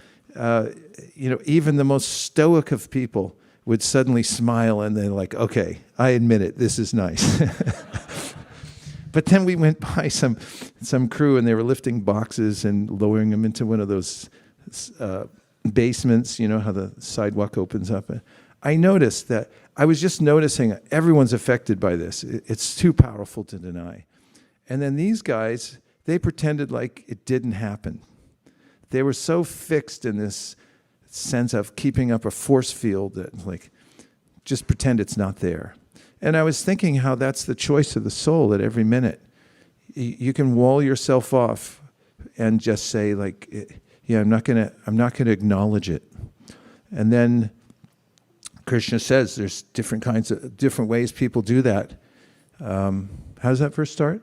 even the most stoic of people would suddenly smile and they're like, okay, I admit it, this is nice. But then we went by some crew and they were lifting boxes and lowering them into one of those basements, how the sidewalk opens up. I noticed that, I was just noticing everyone's affected by this. It's too powerful to deny. And then these guys, they pretended like it didn't happen. They were so fixed in this sense of keeping up a force field that, like, just pretend it's not there. And I was thinking how that's the choice of the soul at every minute. You can wall yourself off and just say like, yeah, I'm not gonna acknowledge it. And then Krishna says there's different ways people do that. How does that verse start?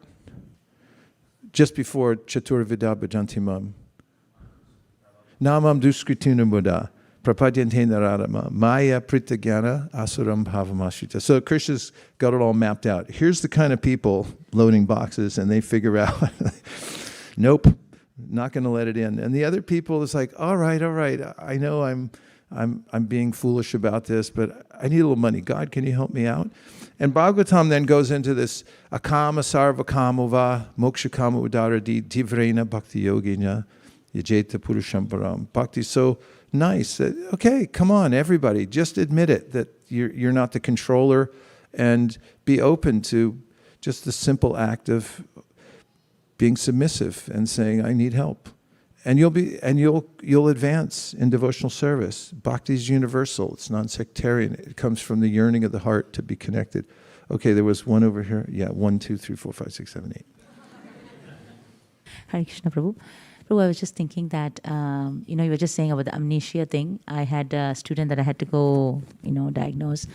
Just before Chaturvida Bhajantimam. Namam Duskrituna Buddha. Prapadyante Naradama. Maya Pritagyana Asuram Bhavamashita. So Krishna's got it all mapped out. Here's the kind of people loading boxes, and they figure out, nope, not going to let it in. And the other people is like, all right, I know I'm being foolish about this, but I need a little money. God, can you help me out? And Bhagavatam then goes into this akama sarva kamova moksha kama udara divrena bhakti yogina yajeta purusham param. Bhakti so nice. Okay, come on, everybody, just admit it, that you're not the controller, and be open to just the simple act of being submissive and saying, I need help. And you'll advance in devotional service. Bhakti is universal. It's non-sectarian. It comes from the yearning of the heart to be connected. Okay, there was one over here. Yeah, 1, 2, 3, 4, 5, 6, 7, 8. Hare Krishna, Prabhu. Prabhu, I was just thinking that, you were just saying about the amnesia thing. I had a student that I had to go, diagnose.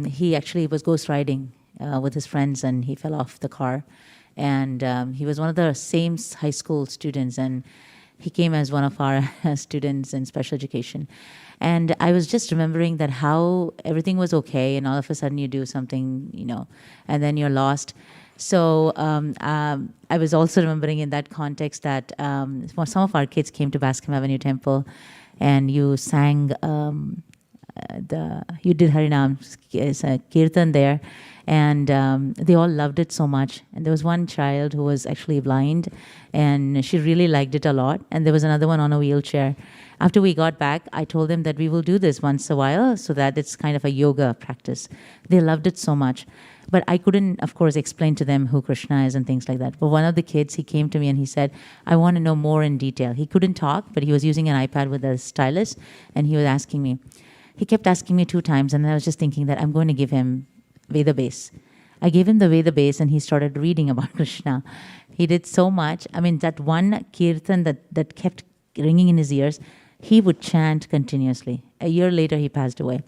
He actually was ghost riding with his friends, and he fell off the car. And he was one of the same high school students, and he came as one of our students in special education. And I was just remembering that how everything was okay, and all of a sudden you do something, and then you're lost. So I was also remembering in that context that some of our kids came to Bascom Avenue Temple, and you sang, you did Harinam Kirtan there, and they all loved it so much. And there was one child who was actually blind, and she really liked it a lot. And there was another one on a wheelchair. After we got back, I told them that we will do this once a while so that it's kind of a yoga practice. They loved it so much. But I couldn't, of course, explain to them who Kṛṣṇa is and things like that. But one of the kids, he came to me and he said, I want to know more in detail. He couldn't talk, but he was using an iPad with a stylus, and he was asking me. He kept asking me 2 times, and I was just thinking that I'm going to give him Veda base. I gave him the Veda base, and he started reading about Kṛṣṇa. He did so much. I mean, that one kirtan that kept ringing in his ears, he would chant continuously. A year later, he passed away.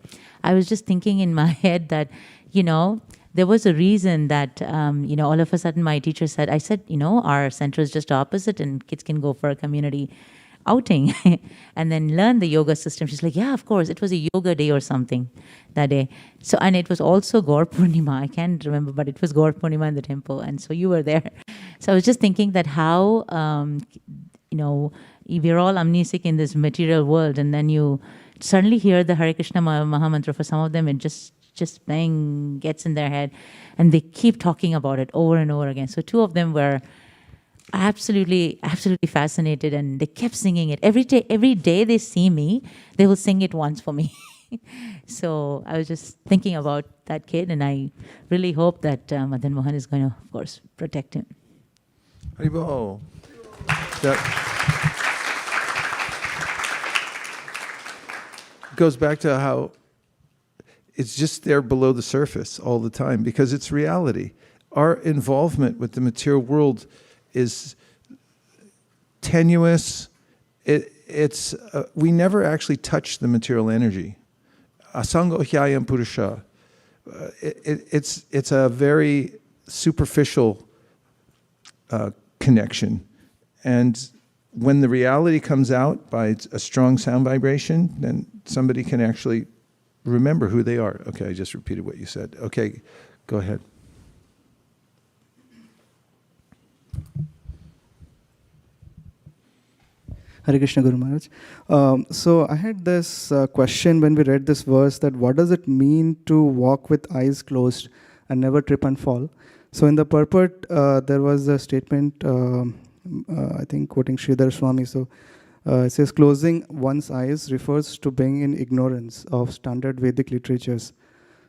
I was just thinking in my head that, there was a reason that, all of a sudden my teacher said, our center is just opposite, and kids can go for a community outing and then learn the yoga system. She's like, yeah, of course. It was a yoga day or something that day. So, and it was also Gaur Purnima. I can't remember, but it was Gaur Purnima in the temple. And so you were there. So I was just thinking that how, we're all amnesic in this material world, and then you suddenly hear the Hare Krishna Mahamantra. For some of them, it just bang, gets in their head, and they keep talking about it over and over again. So 2 of them were absolutely fascinated, and they kept singing it. Every day they see me, they will sing it once for me. So I was just thinking about that kid, and I really hope that Madan Mohan is going to, of course, protect him. Haribol. That goes back to how it's just there below the surface all the time, because it's reality. Our involvement with the material world is tenuous. We never actually touch the material energy. Asango hyayam purusha. It's a very superficial connection. And when the reality comes out by a strong sound vibration, then somebody can actually remember who they are. Okay, I just repeated what you said. Okay, go ahead. Hare Krishna Guru Maharaj. So I had this question when we read this verse, that what does it mean to walk with eyes closed and never trip and fall? So in the purport, there was a statement, I think quoting Sridhar Swami. So it says, closing one's eyes refers to being in ignorance of standard Vedic literatures.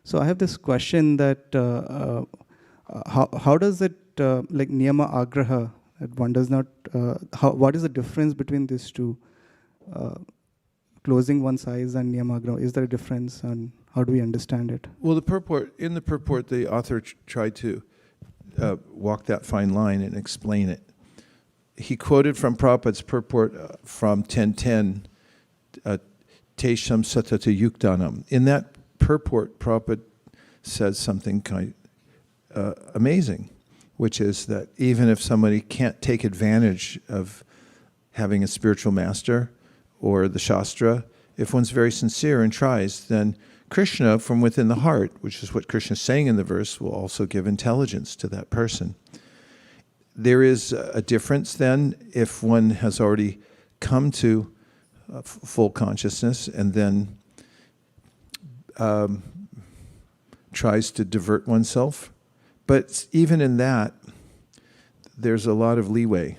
So I have this question that how does it, like niyama agraha, that one does not, what is the difference between these two, closing one's eyes and niyama agraha? Is there a difference, and How do we understand it? Well, in the purport, the author tried to walk that fine line and explain it. He quoted from Prabhupada's purport from 1010, Tesham Satata Yuktanam. In that purport, Prabhupada says something kind amazing, which is that even if somebody can't take advantage of having a spiritual master or the Shastra, if one's very sincere and tries, then Krishna from within the heart, which is what Krishna is saying in the verse, will also give intelligence to that person. There is a difference then if one has already come to full consciousness and then tries to divert oneself. But even in that, there's a lot of leeway.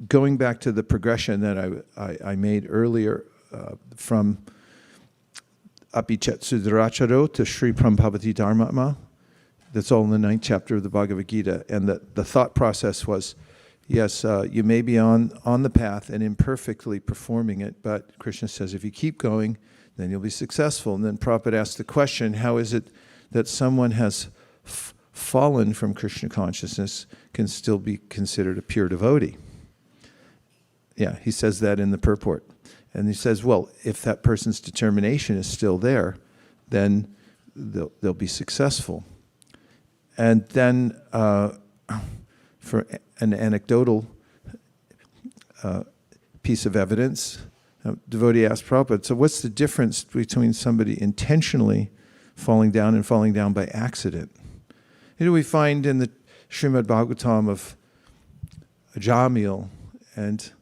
Going back to the progression that I made earlier from Apichetsudracharo to Sri Prambhavati Dharmatma, that's all in the 9th chapter of the Bhagavad Gita. And the thought process was, yes, you may be on the path and imperfectly performing it, but Krishna says if you keep going, then you'll be successful. And then Prabhupada asked the question, how is it that someone has fallen from Krishna consciousness can still be considered a pure devotee? Yeah, he says that in the purport. And he says, well, if that person's determination is still there, then they'll be successful. And then for an anecdotal piece of evidence, a devotee asked Prabhupada, so what's the difference between somebody intentionally falling down and falling down by accident? You know, we find in the Srimad Bhagavatam of Jamil, and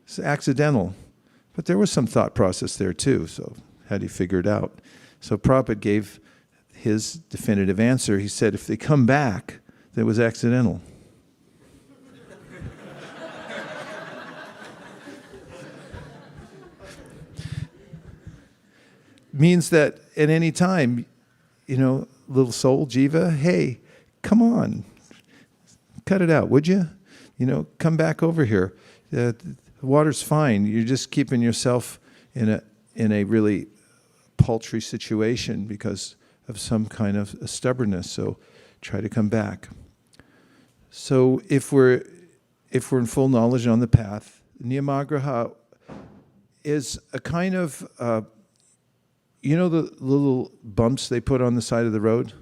it's accidental. But there was some thought process there too, so how do you figure it out? So Prabhupada gave his definitive answer. He said, if they come back, that was accidental. Means that at any time, you know, little soul, jiva, hey, come on, cut it out, would you? You know, come back over here. The water's fine. You're just keeping yourself in a really paltry situation because of some kind of stubbornness. So try to come back. So if we're in full knowledge on the path, niyamagraha is a kind of you know the little bumps they put on the side of the road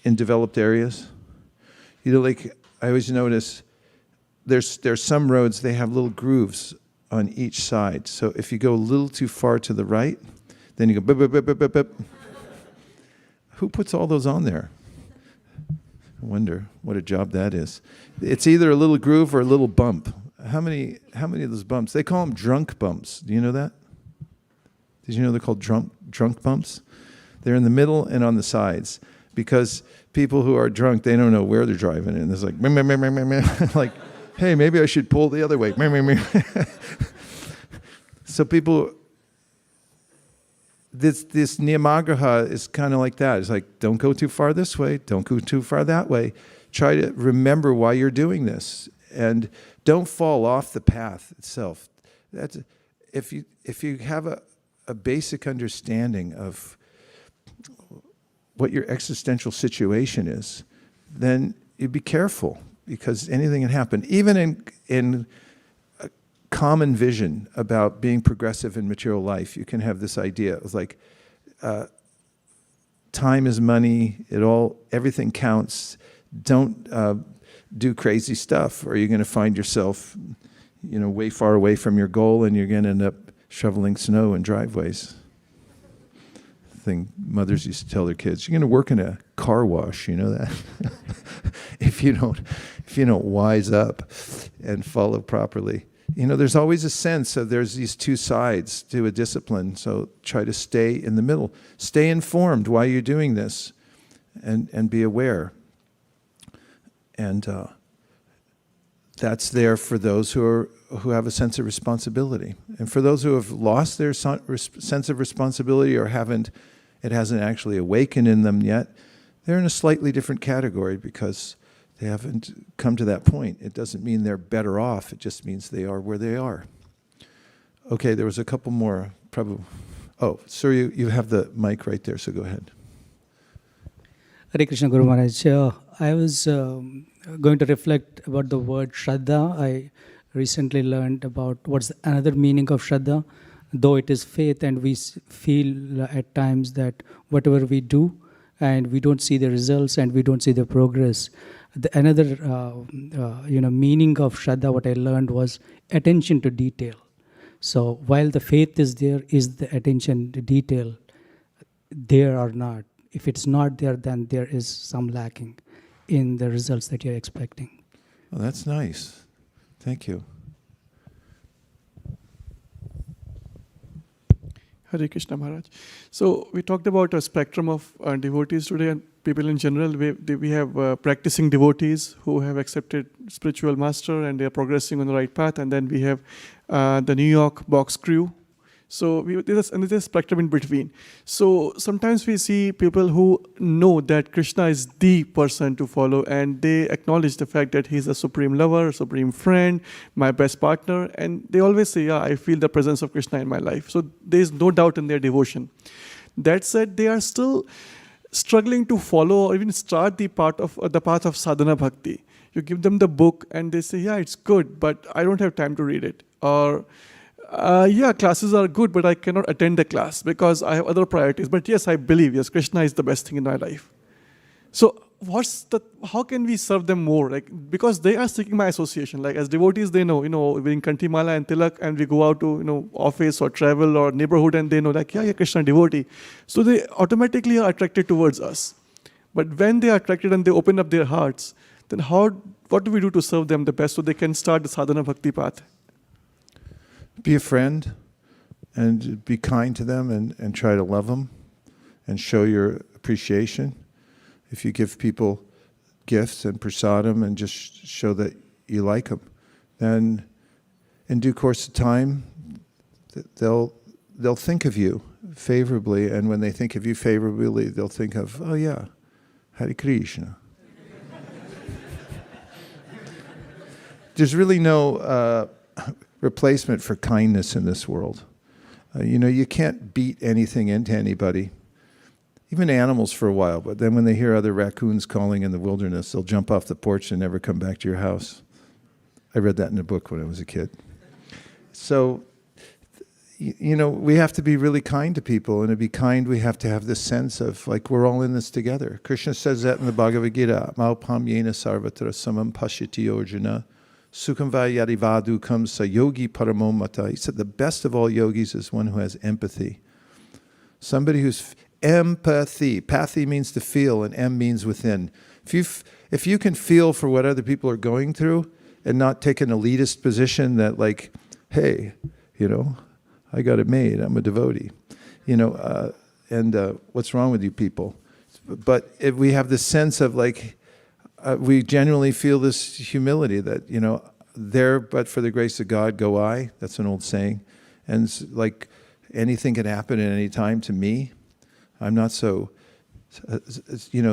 in developed areas? You know, like I always notice there's some roads, they have little grooves on each side. So if you go a little too far to the right, then you go bip, bip, bip, bip, bip, bip. Who puts all those on there? I wonder what a job that is. It's either a little groove or a little bump. How many of those bumps? They call them drunk bumps. Do you know that? Did you know they're called drunk bumps? They're in the middle and on the sides because people who are drunk, they don't know where they're driving, and it's like, meh, meh, meh, meh, meh, meh. Like, hey, maybe I should pull the other way. Meh, meh, meh. So people, this niyamagraha is kind of like that. It's like, don't go too far this way, don't go too far that way. Try to remember why you're doing this, and don't fall off the path itself. That's if you have a basic understanding of what your existential situation is, then you be careful because anything can happen. Even in a common vision about being progressive in material life, you can have this idea of like, time is money, everything counts. Don't do crazy stuff or you're going to find yourself, you know, way far away from your goal and you're going to end up shoveling snow in driveways. Thing mothers used to tell their kids, you're going to work in a car wash, you know that? if you don't wise up and follow properly. You know, there's always a sense of there's these two sides to a discipline, so try to stay in the middle. Stay informed why you're doing this and be aware. And that's there for those who have a sense of responsibility. And for those who have lost their sense of responsibility or it hasn't actually awakened in them yet, they're in a slightly different category because they haven't come to that point. It doesn't mean they're better off. It just means they are where they are. Okay, there was a couple more. Prabhu, Oh, sir, you have the mic right there, so go ahead. Hare Krishna Guru Maharaj. I was going to reflect about the word Shraddha. I recently learned about what's another meaning of Shraddha. Though it is faith, and we feel at times that whatever we do, and we don't see the results and we don't see the progress. Another meaning of Shraddha, what I learned was attention to detail. So while the faith is there, is the attention to detail there or not? If it's not there, then there is some lacking in the results that you're expecting. Well, that's nice. Thank you. Hare Krishna Maharaj. So we talked about a spectrum of devotees today, and people in general. We have practicing devotees who have accepted spiritual master and they are progressing on the right path. And then we have the New York box crew. So there's a spectrum in between. So sometimes we see people who know that Krishna is the person to follow, and they acknowledge the fact that he's a supreme lover, supreme friend, my best partner, and they always say, yeah, I feel the presence of Krishna in my life. So there's no doubt in their devotion. That said, they are still struggling to follow or even start the path of sadhana bhakti. You give them the book and they say, yeah, it's good, but I don't have time to read it. Or yeah, classes are good, but I cannot attend the class because I have other priorities. But yes, I believe, yes, Krishna is the best thing in my life. So how can we serve them more? Like, because they are seeking my association. Like as devotees, they know, wearing Kantimala and Tilak, and we go out to, office or travel or neighborhood, and they know like, yeah, Krishna devotee. So they automatically are attracted towards us. But when they are attracted and they open up their hearts, then what do we do to serve them the best so they can start the sadhana bhakti path? Be a friend and be kind to them and try to love them and show your appreciation. If you give people gifts and prasadam and just show that you like them, then in due course of time, they'll think of you favorably, and when they think of you favorably, they'll think of, oh yeah, Hare Krishna. There's really no replacement for kindness in this world. You can't beat anything into anybody, even animals for a while, but then when they hear other raccoons calling in the wilderness, they'll jump off the porch and never come back to your house. I read that in a book when I was a kid. So, we have to be really kind to people, and to be kind, we have to have this sense of, like, we're all in this together. Krishna says that in the Bhagavad Gita, Maupam yena sarvatra samam pashyati arjuna. Sukham vayadivadukam sayogi paramo mata. He said the best of all yogis is one who has empathy. Somebody who's empathy. Pathy means to feel, and M means within. If you can feel for what other people are going through and not take an elitist position that like, hey, I got it made, I'm a devotee, and what's wrong with you people? But if we have this sense of like, we genuinely feel this humility that, there but for the grace of God go I. That's an old saying. And like anything can happen at any time to me. I'm not so,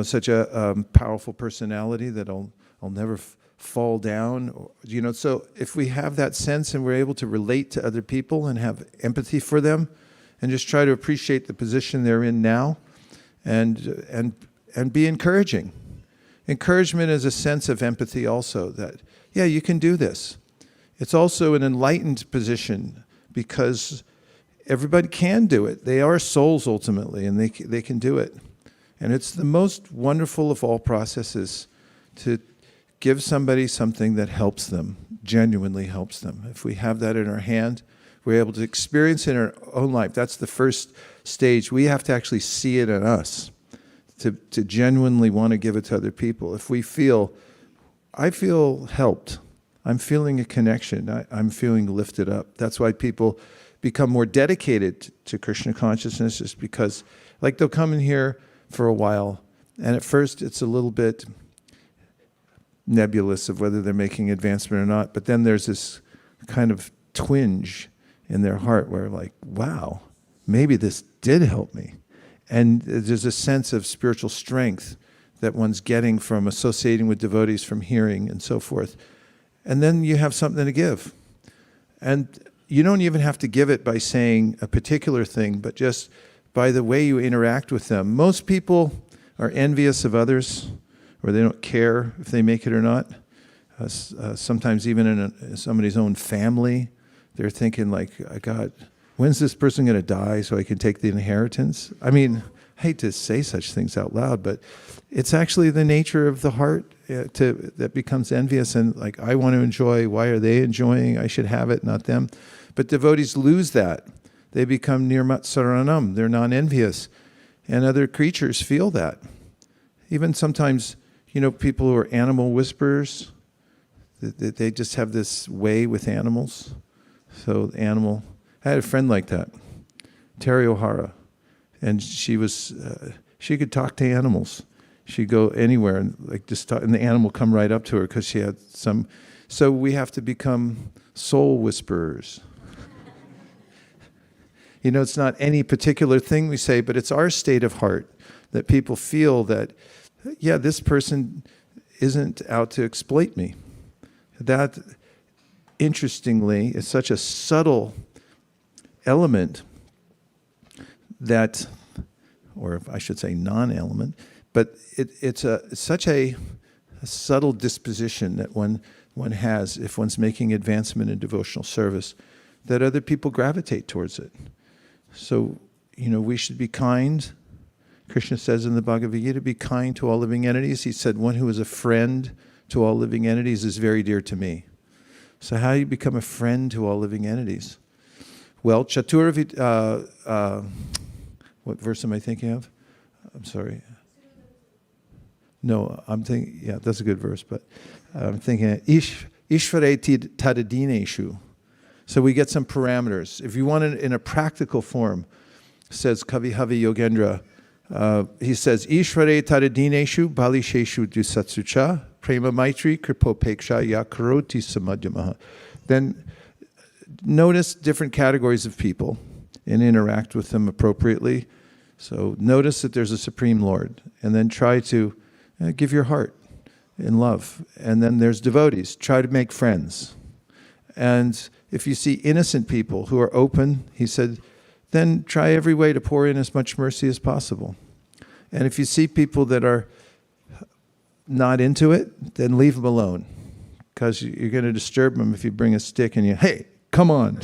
such a powerful personality that I'll never fall down. So if we have that sense and we're able to relate to other people and have empathy for them and just try to appreciate the position they're in now and be encouraging. Encouragement is a sense of empathy also that, yeah, you can do this. It's also an enlightened position because everybody can do it. They are souls ultimately, and they can do it. And it's the most wonderful of all processes to give somebody something that helps them, genuinely helps them. If we have that in our hand, we're able to experience it in our own life. That's the first stage. We have to actually see it in us. To genuinely want to give it to other people. If we I feel helped, I'm feeling a connection, I'm feeling lifted up. That's why people become more dedicated to Krishna consciousness, is because like they'll come in here for a while, and at first it's a little bit nebulous of whether they're making advancement or not, but then there's this kind of twinge in their heart where like, wow, maybe this did help me. And there's a sense of spiritual strength that one's getting from associating with devotees, from hearing and so forth. And then you have something to give. And you don't even have to give it by saying a particular thing, but just by the way you interact with them. Most people are envious of others, or they don't care if they make it or not. Sometimes even in somebody's own family, they're thinking like, God, when's this person going to die so I can take the inheritance? I mean, I hate to say such things out loud, but it's actually the nature of the heart that becomes envious and like, I want to enjoy, why are they enjoying? I should have it, not them. But devotees lose that. They become nirmat saranam. They're non-envious. And other creatures feel that. Even sometimes, people who are animal whisperers, they just have this way with animals. So I had a friend like that, Terry O'Hara, and she could talk to animals. She'd go anywhere and and the animal come right up to her because she had some. So we have to become soul whisperers. It's not any particular thing we say, but it's our state of heart that people feel that, yeah, this person isn't out to exploit me. That, interestingly, is such a subtle element that, or I should say non-element, but it's such a subtle disposition that one has if one's making advancement in devotional service, that other people gravitate towards it. So, we should be kind. Krishna says in the Bhagavad Gita, be kind to all living entities. He said, one who is a friend to all living entities is very dear to me. So how do you become a friend to all living entities? Well, what verse am I thinking of? I'm sorry. No, I'm thinking, yeah, that's a good verse, but I'm thinking, Ishvareti tadadineshu. So we get some parameters. If you want it in a practical form, says Kavihavi Yogendra, he says, Ishvare tadadineshu balisheshu dusatsucha prema maitri kripopeksha yakaroti samadhyamaha. Then notice different categories of people and interact with them appropriately. So notice that there's a Supreme Lord, and then try to give your heart in love. And then there's devotees. Try to make friends. And if you see innocent people who are open, he said, then try every way to pour in as much mercy as possible. And if you see people that are not into it, then leave them alone, because you're going to disturb them if you bring a stick and hey, come on.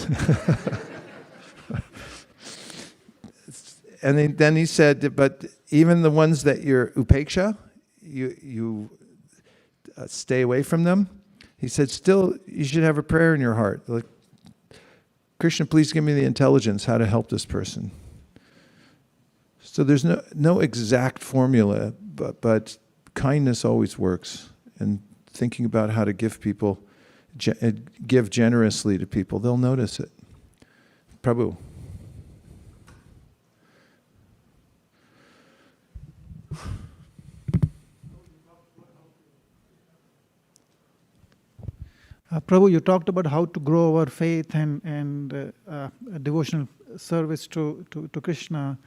And then he said, but even the ones that you're upeksha, you stay away from them. He said, still, you should have a prayer in your heart. Like, Krishna, please give me the intelligence how to help this person. So there's no exact formula, but kindness always works. And thinking about how to give generously to people, they'll notice it. Prabhu. Prabhu, you talked about how to grow our faith and devotional service to Krishna.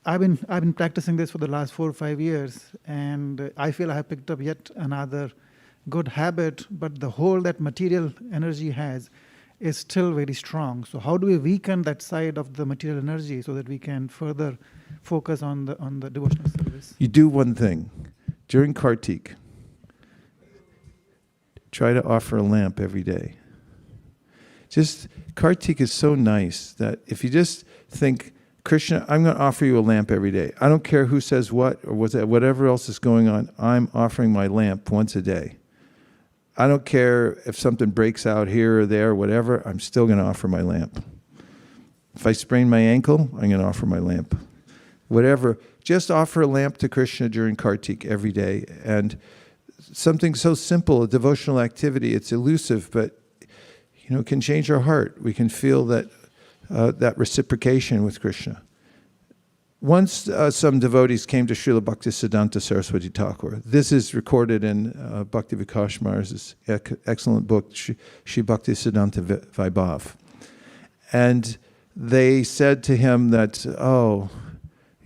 I've been practicing this for the last 4 or 5 years, and I feel I have picked up yet another good habit. But the hold that material energy has is still very strong. So how do we weaken that side of the material energy so that we can further focus on the devotional service? You do one thing during Kartik. Try to offer a lamp every day. Kartik is so nice that if you just think, Krishna, I'm going to offer you a lamp every day. I don't care who says what or whatever else is going on. I'm offering my lamp once a day. I don't care if something breaks out here or there, whatever. I'm still going to offer my lamp. If I sprain my ankle, I'm going to offer my lamp. Whatever. Just offer a lamp to Krishna during Kartik every day. And something so simple, a devotional activity, it's elusive, but can change our heart. We can feel that reciprocation with Krishna. Once some devotees came to Srila Bhaktisiddhanta Saraswati Thakur. This is recorded in Bhakti Vikas Maharaj's excellent book, Shri Bhaktisiddhanta Vaibhav. And they said to him that,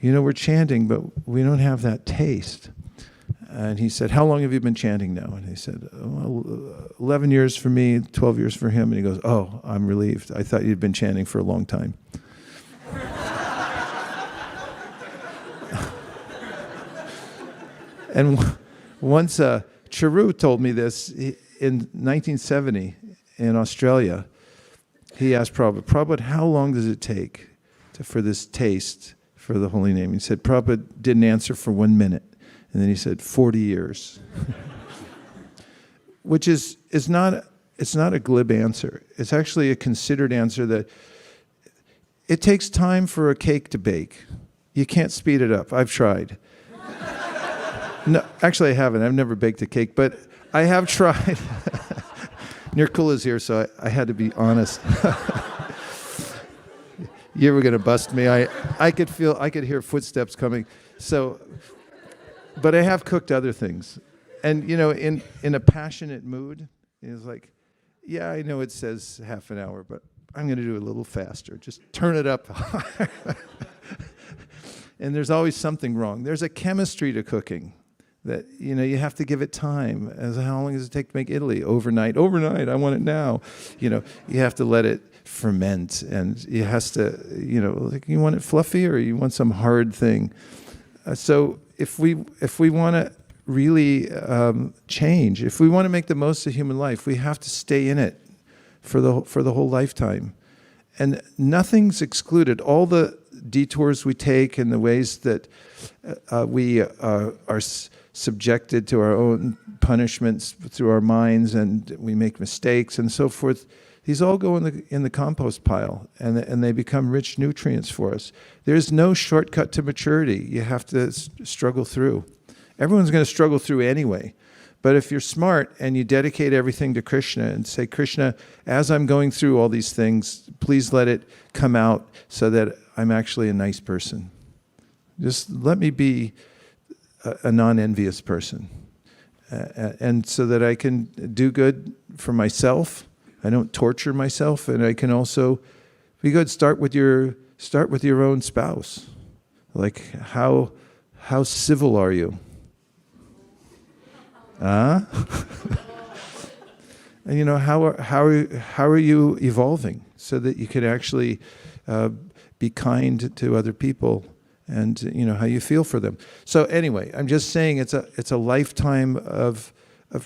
we're chanting, but we don't have that taste. And he said, how long have you been chanting now? And he said, well, 11 years for me, 12 years for him. And he goes, oh, I'm relieved. I thought you'd been chanting for a long time. And once Charu told me this in 1970 in Australia. He asked Prabhupada, how long does it take for this taste for the holy name? He said, Prabhupada didn't answer for 1 minute. And then he said, 40 years. Which is not, it's not a glib answer. It's actually a considered answer that it takes time for a cake to bake. You can't speed it up. I've tried. No, actually I haven't. I've never baked a cake, but I have tried. Nirkula's here, so I had to be honest. You were going to bust me. I could hear footsteps coming. So, but I have cooked other things. And, you know, in a passionate mood, it's like, yeah, I know it says half an hour, but I'm going to do it a little faster. Just turn it up. And there's always something wrong. There's a chemistry to cooking that, you know, you have to give it time. As how long does it take to make Italy? Overnight, I want it now. You know, you have to let it ferment, and it has to, you know, like, you want it fluffy or you want some hard thing. So if we want to really change, if we want to make the most of human life, we have to stay in it for the whole lifetime. And nothing's excluded. All the detours we take and the ways that we are subjected to our own punishments through our minds, and we make mistakes and so forth, these all go in the compost pile, and they become rich nutrients for us. There's no shortcut to maturity. You have to struggle through. Everyone's going to struggle through anyway. But if you're smart and you dedicate everything to Krishna and say, Krishna, as I'm going through all these things, please let it come out so that I'm actually a nice person. Just let me be a non-envious person. And so that I can do good for myself. I don't torture myself, and I can also be good. Start with your own spouse. Like, how civil are you? And you know, how are you evolving so that you can actually be kind to other people, and you know how you feel for them. So anyway, I'm just saying it's a lifetime of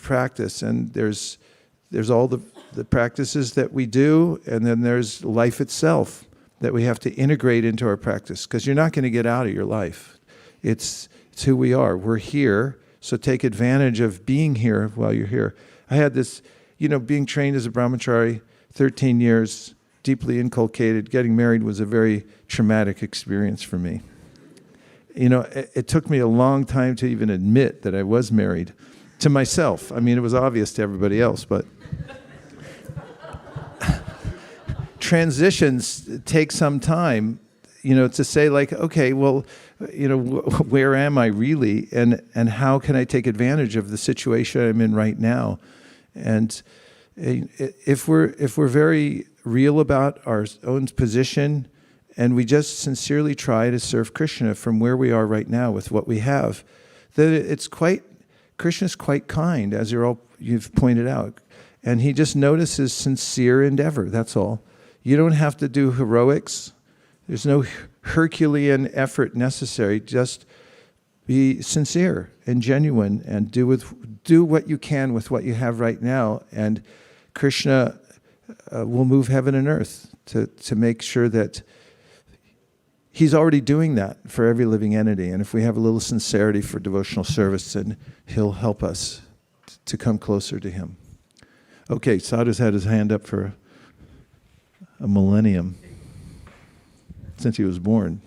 practice, and there's all the practices that we do, and then there's life itself that we have to integrate into our practice, because you're not going to get out of your life. It's who we are. We're here. So take advantage of being here while you're here. I had this, you know, being trained as a brahmachari, 13 years, deeply inculcated. Getting married was a very traumatic experience for me. You know, it took me a long time to even admit that I was married to myself. I mean, it was obvious to everybody else, but transitions take some time, you know, to say like, okay, well, you know, where am I really, and how can I take advantage of the situation I'm in right now? And if we're very real about our own position, and we just sincerely try to serve Krishna from where we are right now with what we have, then Krishna's quite kind, as you've pointed out, and he just notices sincere endeavor. That's all. You don't have to do heroics. There's no Herculean effort necessary. Just be sincere and genuine, and do what you can with what you have right now, and Krishna will move heaven and earth to make sure that he's already doing that for every living entity. And if we have a little sincerity for devotional service, then he'll help us to come closer to him. Okay, Sadhu's had his hand up for a millennium. Since he was born.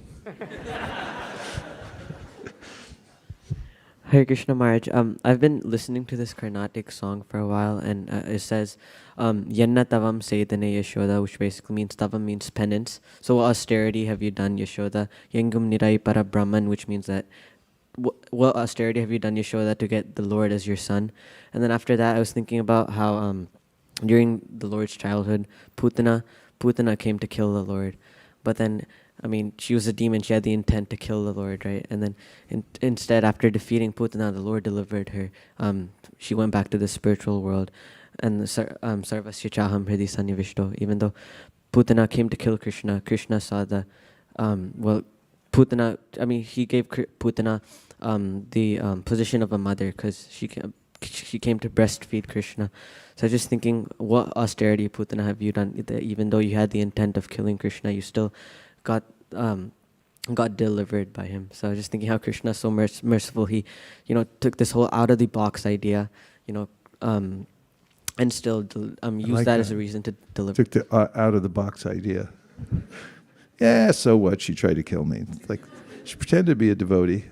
Hare Krishna Maharaj, I've been listening to this Carnatic song for a while, and it says, Yanna tavam setane Yashoda, which basically means, tavam means penance. So what austerity have you done, Yashoda? Yengum nirai para Brahman, which means that, what austerity have you done, Yashoda, to get the Lord as your son? And then after that, I was thinking about how during the Lord's childhood, Putana came to kill the Lord. But then I mean, she was a demon. She had the intent to kill the Lord, right? And then instead, after defeating Putana, the Lord delivered her. She went back to the spiritual world. And Sarvasya Chaham Hridi Sannivishto, even though Putana came to kill Krishna, Krishna saw the, Putana, I mean, he gave Putana the position of a mother because she came to breastfeed Krishna. So I was just thinking, what austerity, Putana, have you done? Even though you had the intent of killing Krishna, you still got delivered by him. So I was just thinking how Krishna is so merciful. He, took this whole out of the box idea, and still used like that as a reason to deliver. Took the out of the box idea. Yeah, so what? She tried to kill me. Like, she pretended to be a devotee.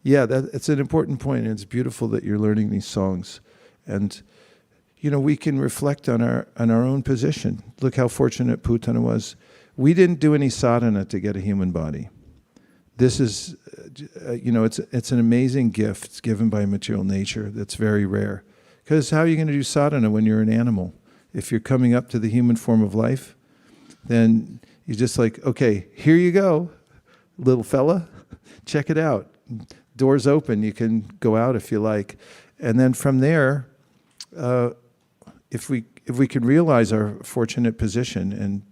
Yeah, it's an important point, and it's beautiful that you're learning these songs. And, we can reflect on our own position. Look how fortunate Putana was. We didn't do any sadhana to get a human body. This is, it's an amazing gift given by material nature that's very rare. Because how are you going to do sadhana when you're an animal? If you're coming up to the human form of life, then you're just like, okay, here you go, little fella, check it out. Doors open, you can go out if you like. And then from there, if we can realize our fortunate position and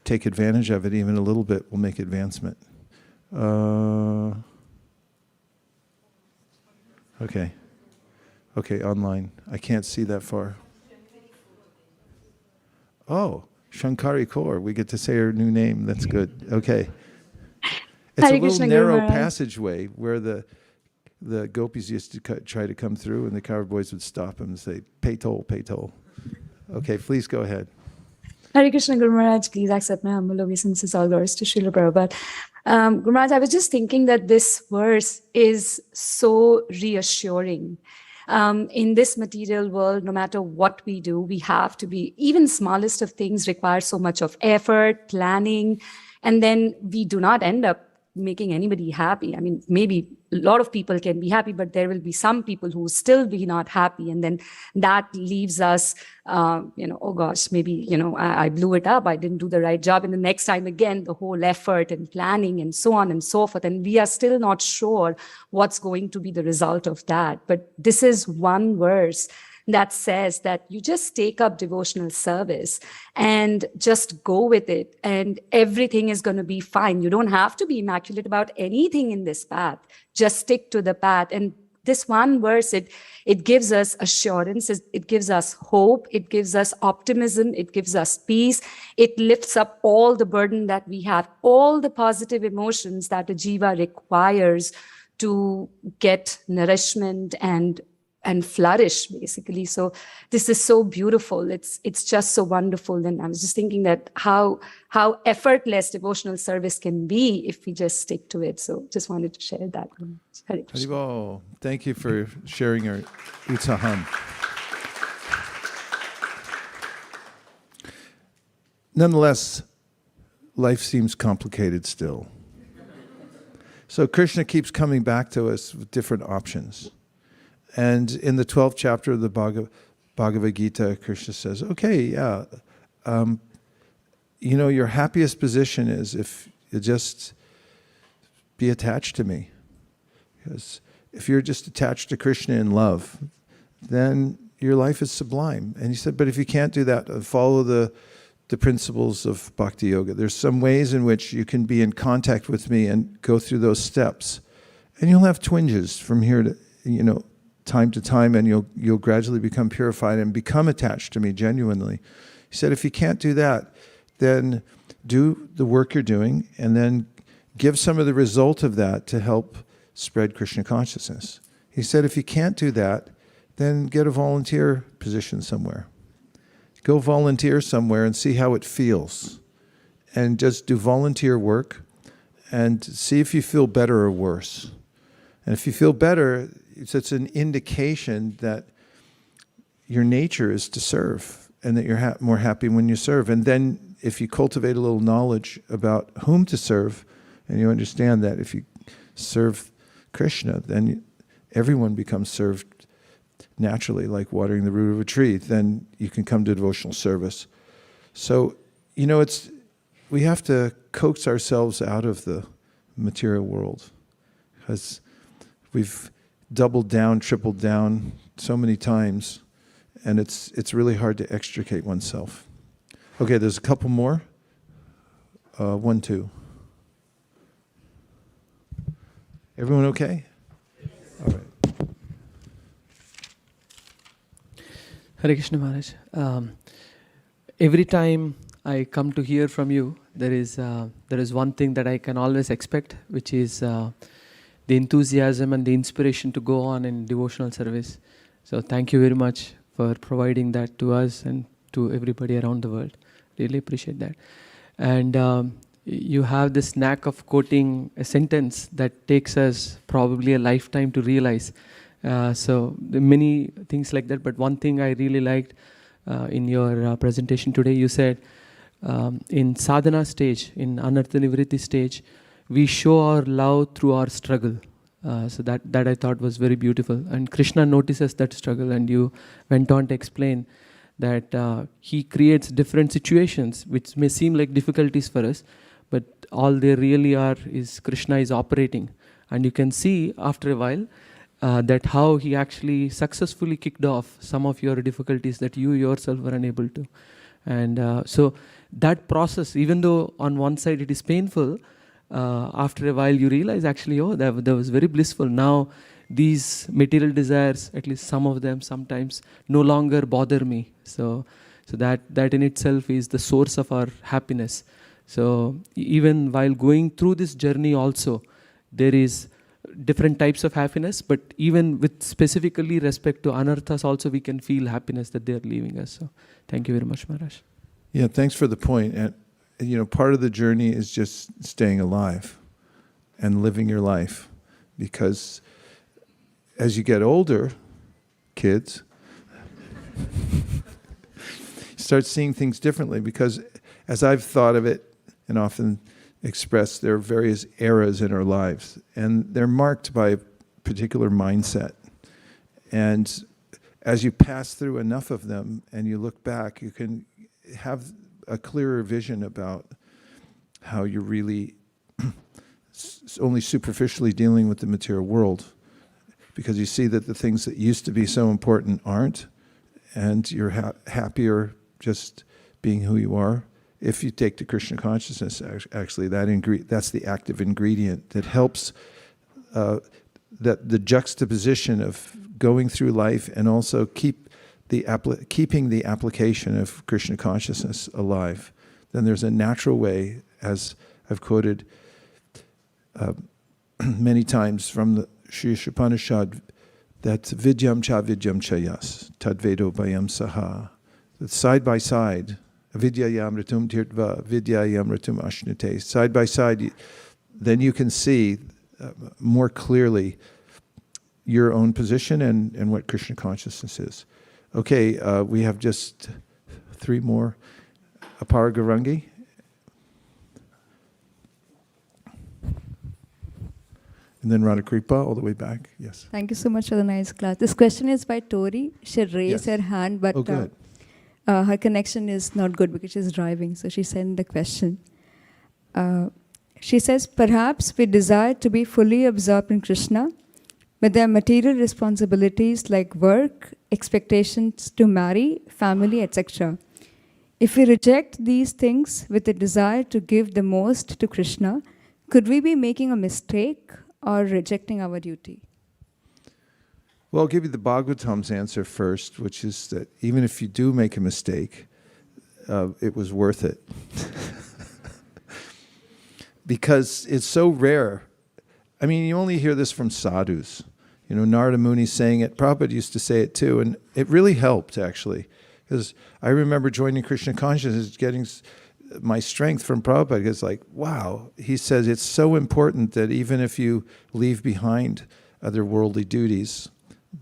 take advantage of it even a little bit, we'll make advancement. Okay, online. I can't see that far. Oh, Shankari Kaur. We get to say her new name. That's good. Okay. It's Hare a little Krishna, narrow Guru Maharaj. passageway where the gopis used to try to come through, and the cowherd boys would stop them and say, pay toll, pay toll. Okay, please go ahead. Hare Krishna, Guru Maharaj, please accept my humble obeisances, all glories to Srila Prabhupada. Guru Maharaj, I was just thinking that this verse is so reassuring. In this material world, no matter what we do, we have to be, even smallest of things require so much of effort, planning, and then we do not end up making anybody happy. I mean, maybe a lot of people can be happy, but there will be some people who still be not happy. And then that leaves us, oh gosh, maybe, I blew it up. I didn't do the right job. And the next time again, the whole effort and planning and so on and so forth. And we are still not sure what's going to be the result of that. But this is one verse that says that you just take up devotional service and just go with it, and everything is going to be fine. You don't have to be immaculate about anything in this path. Just stick to the path. And this one verse, it gives us assurance, it gives us hope, it gives us optimism, it gives us peace. It lifts up all the burden that we have, all the positive emotions that a jiva requires to get nourishment and flourish, basically. So this is so beautiful. It's just so wonderful. And I was just thinking that how effortless devotional service can be if we just stick to it. So just wanted to share that. Hare Krishna. Haribol, thank you for sharing your utsaham. Nonetheless, life seems complicated still. So Krishna keeps coming back to us with different options. And in the 12th chapter of the Bhagavad Gita, Krishna says, okay, yeah, your happiest position is if you just be attached to me. Because if you're just attached to Krishna in love, then your life is sublime. And he said, but if you can't do that, follow the principles of bhakti yoga. There's some ways in which you can be in contact with me and go through those steps. And you'll have twinges from here to, time to time, and you'll gradually become purified and become attached to me genuinely. He said, if you can't do that, then do the work you're doing and then give some of the result of that to help spread Krishna consciousness. He said, if you can't do that, then get a volunteer position somewhere. Go volunteer somewhere and see how it feels. And just do volunteer work and see if you feel better or worse. And if you feel better, it's an indication that your nature is to serve and that you're more happy when you serve. And then if you cultivate a little knowledge about whom to serve, and you understand that if you serve Krishna, then everyone becomes served naturally, like watering the root of a tree. Then you can come to devotional service. So, we have to coax ourselves out of the material world, because we've doubled down, tripled down so many times, and it's really hard to extricate oneself. Okay, there's a couple more. 1, 2. Everyone okay? All right. Hare Krishna Maharaj. Every time I come to hear from you, there is one thing that I can always expect, which is the enthusiasm and the inspiration to go on in devotional service. So thank you very much for providing that to us and to everybody around the world. Really appreciate that. And you have this knack of quoting a sentence that takes us probably a lifetime to realize. So there are many things like that, but one thing I really liked in your presentation today, you said in sadhana stage, in anartha nivritti stage, we show our love through our struggle. So that I thought was very beautiful. And Krishna notices that struggle, and you went on to explain that he creates different situations which may seem like difficulties for us, but all they really are is Krishna is operating. And you can see after a while that how he actually successfully kicked off some of your difficulties that you yourself were unable to. And so that process, even though on one side it is painful, after a while you realize actually, oh, that was very blissful. Now these material desires, at least some of them sometimes, no longer bother me. So that in itself is the source of our happiness. So even while going through this journey also, there is different types of happiness, but even with specifically respect to anarthas also, we can feel happiness that they are leaving us. So thank you very much, Maharaj. Yeah, thanks for the point. And part of the journey is just staying alive and living your life, because as you get older, kids, you start seeing things differently, because as I've thought of it and often expressed, there are various eras in our lives, and they're marked by a particular mindset. And as you pass through enough of them and you look back, you can have a clearer vision about how you're really only superficially dealing with the material world, because you see that the things that used to be so important aren't, and you're happier just being who you are. If you take to Krishna consciousness, actually that's the active ingredient that helps that the juxtaposition of going through life and also keeping the application of Krishna consciousness alive. Then there's a natural way, as I've quoted many times from the Sri Upanishad, that vidyam cha yas, tadvedo bayam saha, that side by side, avidyayam ratum tirtva, vidyayam ratum ashnute, side by side, then you can see more clearly your own position and what Krishna consciousness is. Okay, we have just 3 more. Apara Garangi. And then Radha Kripa, all the way back. Yes. Thank you so much for the nice class. This question is by Tori. She raised her hand, but her connection is not good because she's driving. So she sent the question. She says, perhaps we desire to be fully absorbed in Krishna, but there are material responsibilities like work, expectations to marry, family, etc. If we reject these things with a desire to give the most to Krishna, could we be making a mistake or rejecting our duty? Well, I'll give you the Bhagavatam's answer first, which is that even if you do make a mistake, it was worth it. Because it's so rare. I mean, you only hear this from sadhus. Narada Muni saying it. Prabhupada used to say it too, and it really helped, actually. Because I remember joining Krishna consciousness, getting my strength from Prabhupada. It's like, wow. He says it's so important that even if you leave behind other worldly duties,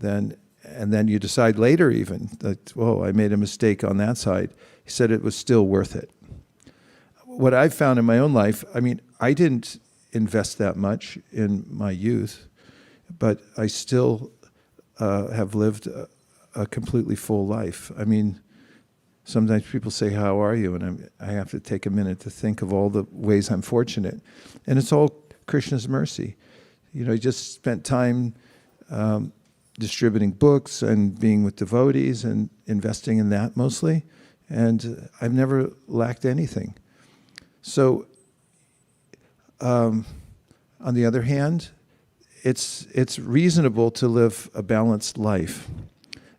and then you decide later even that, whoa, I made a mistake on that side. He said it was still worth it. What I've found in my own life, I mean, I didn't invest that much in my youth, but I still have lived a completely full life. I mean, Sometimes people say, how are you? And I have to take a minute to think of all the ways I'm fortunate. And it's all Krishna's mercy. You know, he just spent time distributing books and being with devotees and investing in that mostly. And I've never lacked anything. So, on the other hand, it's reasonable to live a balanced life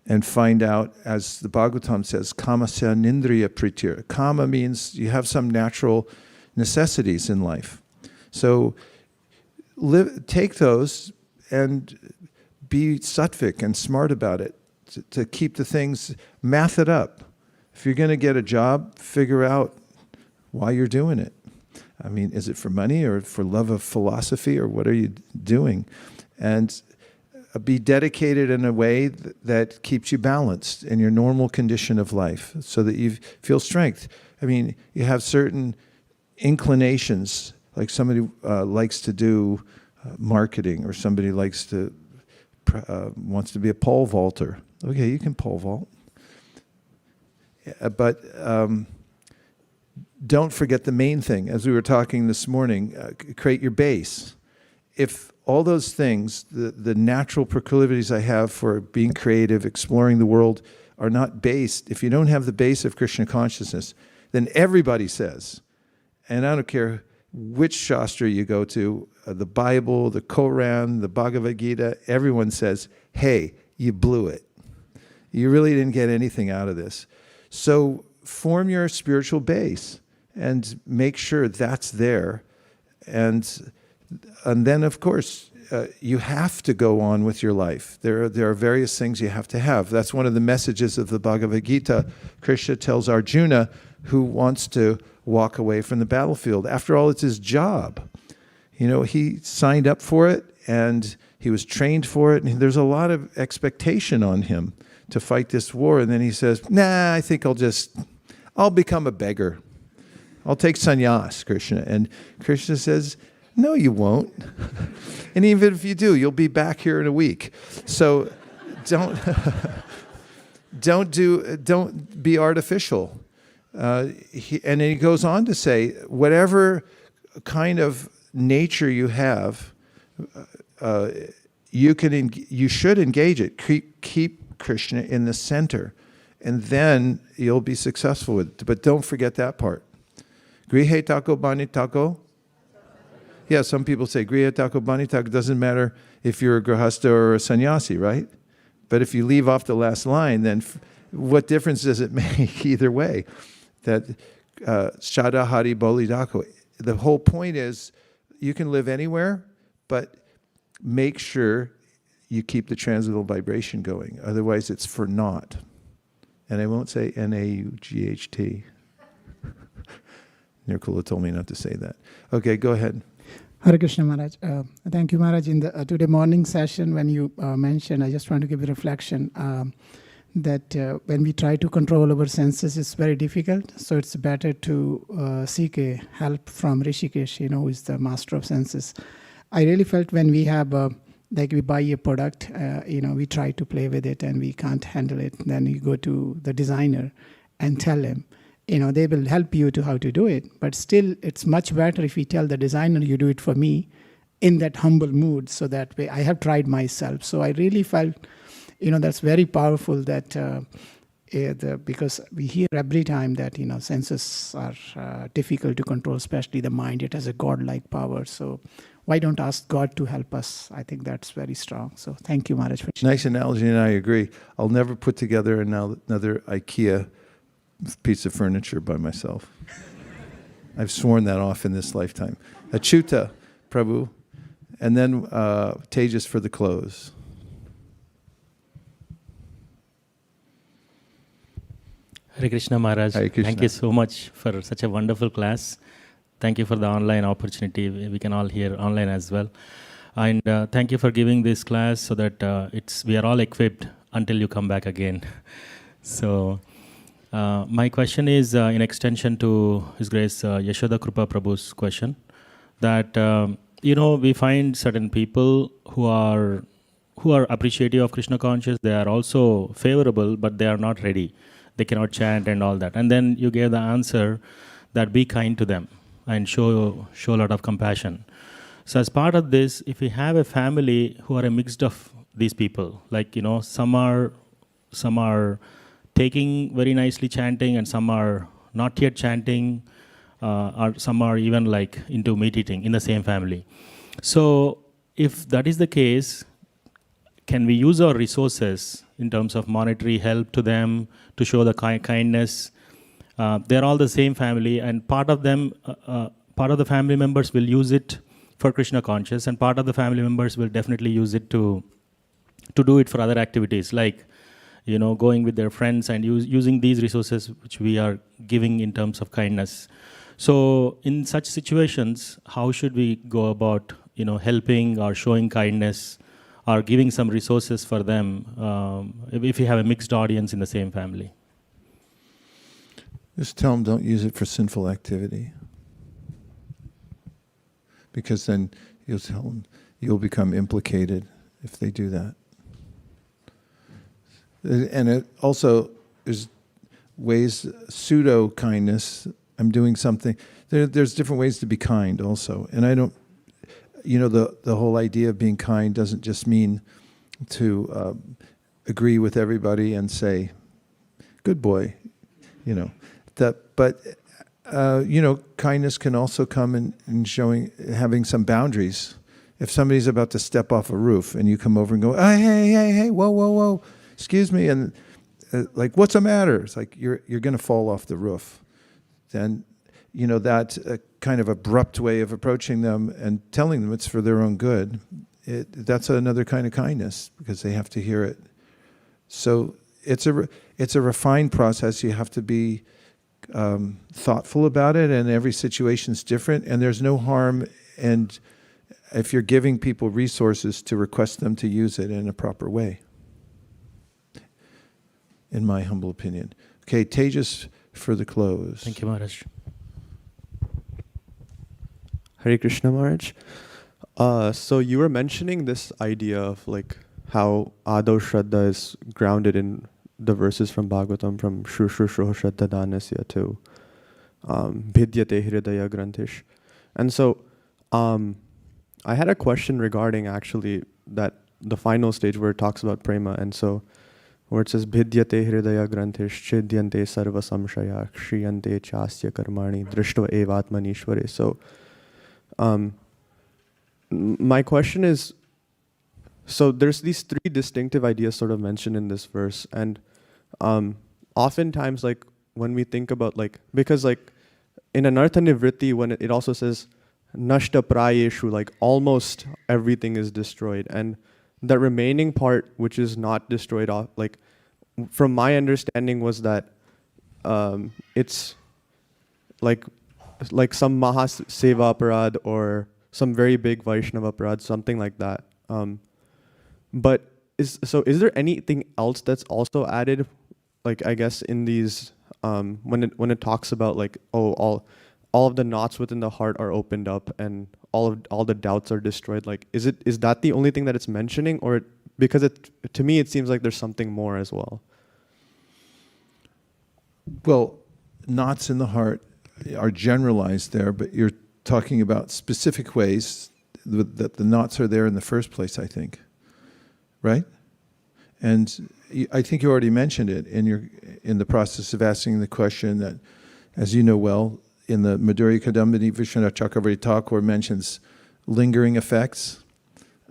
and find out, as the Bhagavatam says, kamasya nindriya pritir. Kama means you have some natural necessities in life. So take those and be sattvic and smart about it, to keep the things, math it up. If you're going to get a job, figure out why you're doing it. I mean, is it for money or for love of philosophy, or what are you doing? And be dedicated in a way that keeps you balanced in your normal condition of life, so that you feel strength. I mean, you have certain inclinations, like somebody likes to do marketing, or somebody likes to wants to be a pole vaulter. Okay, you can pole vault. But don't forget the main thing. As we were talking this morning, create your base. If all those things, the natural proclivities I have for being creative, exploring the world, are not based, if you don't have the base of Krishna consciousness, then everybody says, and I don't care which Shastra you go to, the Bible, the Koran, the Bhagavad Gita, everyone says, hey, you blew it. You really didn't get anything out of this. So form your spiritual base and make sure that's there. And then, of course, you have to go on with your life. There are various things you have to have. That's one of the messages of the Bhagavad Gita. Krishna tells Arjuna, who wants to walk away from the battlefield. After all, it's his job. You know, he signed up for it, and he was trained for it, and there's a lot of expectation on him to fight this war. And then he says, nah, I think I'll become a beggar. I'll take sannyas, Krishna. And Krishna says, no, you won't. And even if you do, you'll be back here in a week. So don't be artificial. And then he goes on to say, whatever kind of nature you have, you should engage it. Keep Krishna in the center, and then you'll be successful with it. But don't forget that part. Grihe tako bani tako. Yeah, some people say grihe tako bani tako. Doesn't matter if you're a grihasta or a sannyasi, right? But if you leave off the last line, then what difference does it make either way? That shada hari boli dako. The whole point is you can live anywhere, but make sure you keep the transcendental vibration going. Otherwise, it's for naught. And I won't say N-A-U-G-H-T. Nirkula told me not to say that. Okay, go ahead. Hare Krishna Maharaj. Thank you, Maharaj. In the today morning session, when you mentioned, I just want to give a reflection that when we try to control our senses, it's very difficult. So it's better to seek a help from Rishikesh, who is the master of senses. I really felt when we have, like we buy a product, we try to play with it and we can't handle it. Then you go to the designer and tell him, they will help you to how to do it. But still, it's much better if we tell the designer, you do it for me, in that humble mood. So that way, I have tried myself. So I really felt, that's very powerful that because we hear every time that, senses are difficult to control, especially the mind. It has a God-like power. So why don't ask God to help us? I think that's very strong. So thank you, Maharaj. Nice analogy, and I agree. I'll never put together another IKEA piece of furniture by myself. I've sworn that off in this lifetime. Achyuta, Prabhu, and then Tejas for the close. Hare Krishna Maharaj. Hare Krishna. Thank you so much for such a wonderful class. Thank you for the online opportunity. We can all hear online as well. And thank you for giving this class so that we are all equipped until you come back again. So my question is in extension to His Grace Yashoda Krupa Prabhu's question, that we find certain people who are appreciative of Krishna conscious. They are also favorable, but they are not ready. they cannot chant and all that. And then you gave the answer that be kind to them and show a lot of compassion. So as part of this, if we have a family who are a mixed of these people, like, some are taking very nicely chanting and some are not yet chanting, or some are even like into meat eating in the same family. So if that is the case, can we use our resources in terms of monetary help to them to show the kindness? They're all the same family, and part of the family members will use it for Krishna conscious, and part of the family members will definitely use it to do it for other activities, like going with their friends and using these resources which we are giving in terms of kindness. So in such situations, how should we go about helping or showing kindness or giving some resources for them if you have a mixed audience in the same family? Just tell them don't use it for sinful activity. Because then you'll tell them you'll become implicated if they do that. And it also, there's ways, pseudo-kindness, I'm doing something. There's different ways to be kind also. And I don't, the whole idea of being kind doesn't just mean to agree with everybody and say, good boy, but kindness can also come in having some boundaries. If somebody's about to step off a roof and you come over and go, hey, whoa, excuse me, and like, what's the matter? It's like you're going to fall off the roof. Then, that kind of abrupt way of approaching them and telling them it's for their own good, that's another kind of kindness because they have to hear it. So it's a refined process. You have to be thoughtful about it, and every situation is different, and there's no harm. And if you're giving people resources, to request them to use it in a proper way, in my humble opinion. Okay, Tejas for the close. Thank you, Maharaj. Hare Krishna, Maharaj. So you were mentioning this idea of like how Ado Shraddha is grounded in the verses from Bhagavatam, from Shrushrushro Shraddha Dānasya to Bhidyate Hridaya Grantish. And so I had a question regarding actually that the final stage where it talks about prema, and so where it says Bhidyate Hridaya Grantish Chidyante Sarva Samshaya Kshiyante Chasya Karmani Drishtva Evatmanishware. So my question is, so there's these three distinctive ideas sort of mentioned in this verse, and oftentimes like when we think about like, because like in Anartha Nivritti, when it also says Nashta Prayeshu, like almost everything is destroyed, and the remaining part which is not destroyed, like from my understanding was that it's like some Mahaseva Aparad or some very big Vaishnava Aparad, something like that. But is there anything else that's also added, like I guess in these when it talks about like all of the knots within the heart are opened up and all the doubts are destroyed? Like is that the only thing that it's mentioning, or because to me it seems like there's something more as well? Well, knots in the heart are generalized there, but you're talking about specific ways that the knots are there in the first place, I think. Right? And I think you already mentioned it in the process of asking the question that, as you know well, in the Madhurya Kadambini, Vishwanath Chakravarti Thakur mentions lingering effects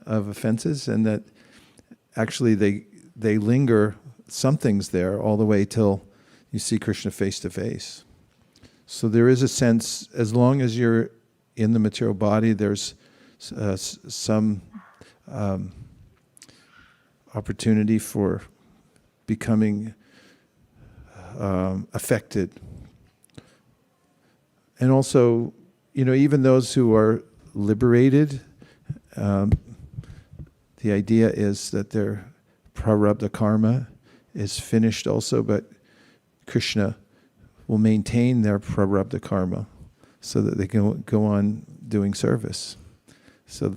of offenses, and that actually they linger, something's there all the way till you see Krishna face to face. So there is a sense, as long as you're in the material body, there's some opportunity for becoming affected. And also, even those who are liberated, the idea is that their prarabdha karma is finished also, but Krishna will maintain their prarabdha karma so that they can go on doing service. So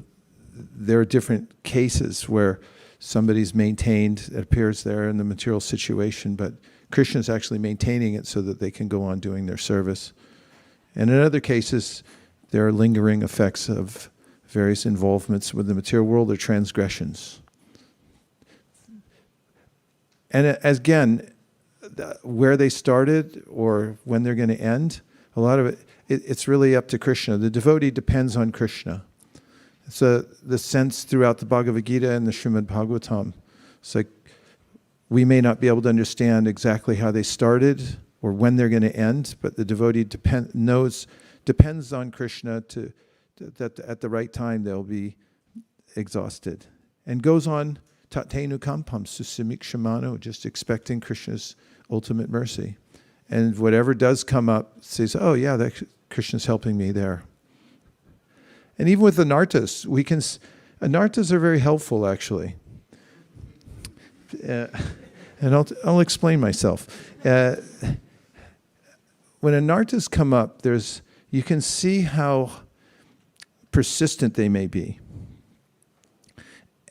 there are different cases where somebody's maintained, it appears there in the material situation, but Krishna is actually maintaining it so that they can go on doing their service. And in other cases, there are lingering effects of various involvements with the material world or transgressions. And again, where they started or when they're going to end, a lot of it's really up to Krishna. The devotee depends on Krishna. So the sense throughout the Bhagavad Gita and the Srimad Bhagavatam, it's like we may not be able to understand exactly how they started or when they're going to end, but the devotee depends on Krishna that at the right time they'll be exhausted. And goes on, tatenu kampam susimikshimano, just expecting Krishna's ultimate mercy. And whatever does come up, says, oh yeah, Krishna's helping me there. And even with the anarthas, anarthas are very helpful actually. And I'll explain myself. When anarthas come up, you can see how persistent they may be.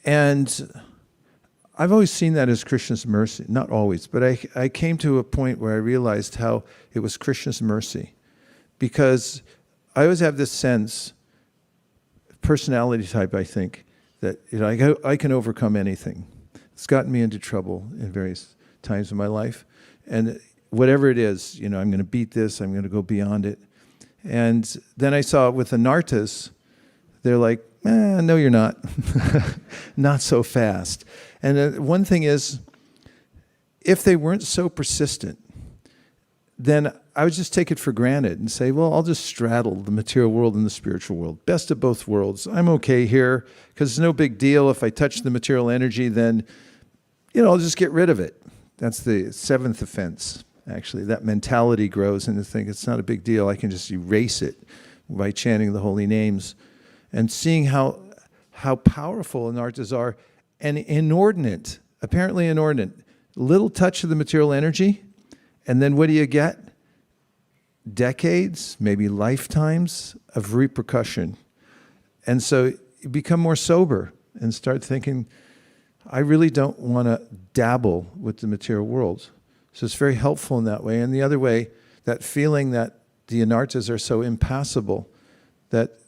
And I've always seen that as Krishna's mercy. Not always, but I came to a point where I realized how it was Krishna's mercy. Because I always have this sense, personality type, I think, that I can overcome anything. It's gotten me into trouble in various times in my life. And whatever it is, I'm going to beat this, I'm going to go beyond it. And then I saw with the anarthas, they're like, no, you're not. Not so fast. And one thing is, if they weren't so persistent, then I would just take it for granted and say, well, I'll just straddle the material world and the spiritual world. Best of both worlds. I'm okay here because it's no big deal. If I touch the material energy, then, I'll just get rid of it. That's the seventh offense, actually. That mentality grows and you think it's not a big deal. I can just erase it by chanting the holy names and seeing how powerful anarthas are and inordinate, apparently inordinate. Little touch of the material energy, and then what do you get? Decades, maybe lifetimes of repercussion. And so you become more sober and start thinking, I really don't want to dabble with the material world. So it's very helpful in that way. And the other way, that feeling that the anarthas are so impassable that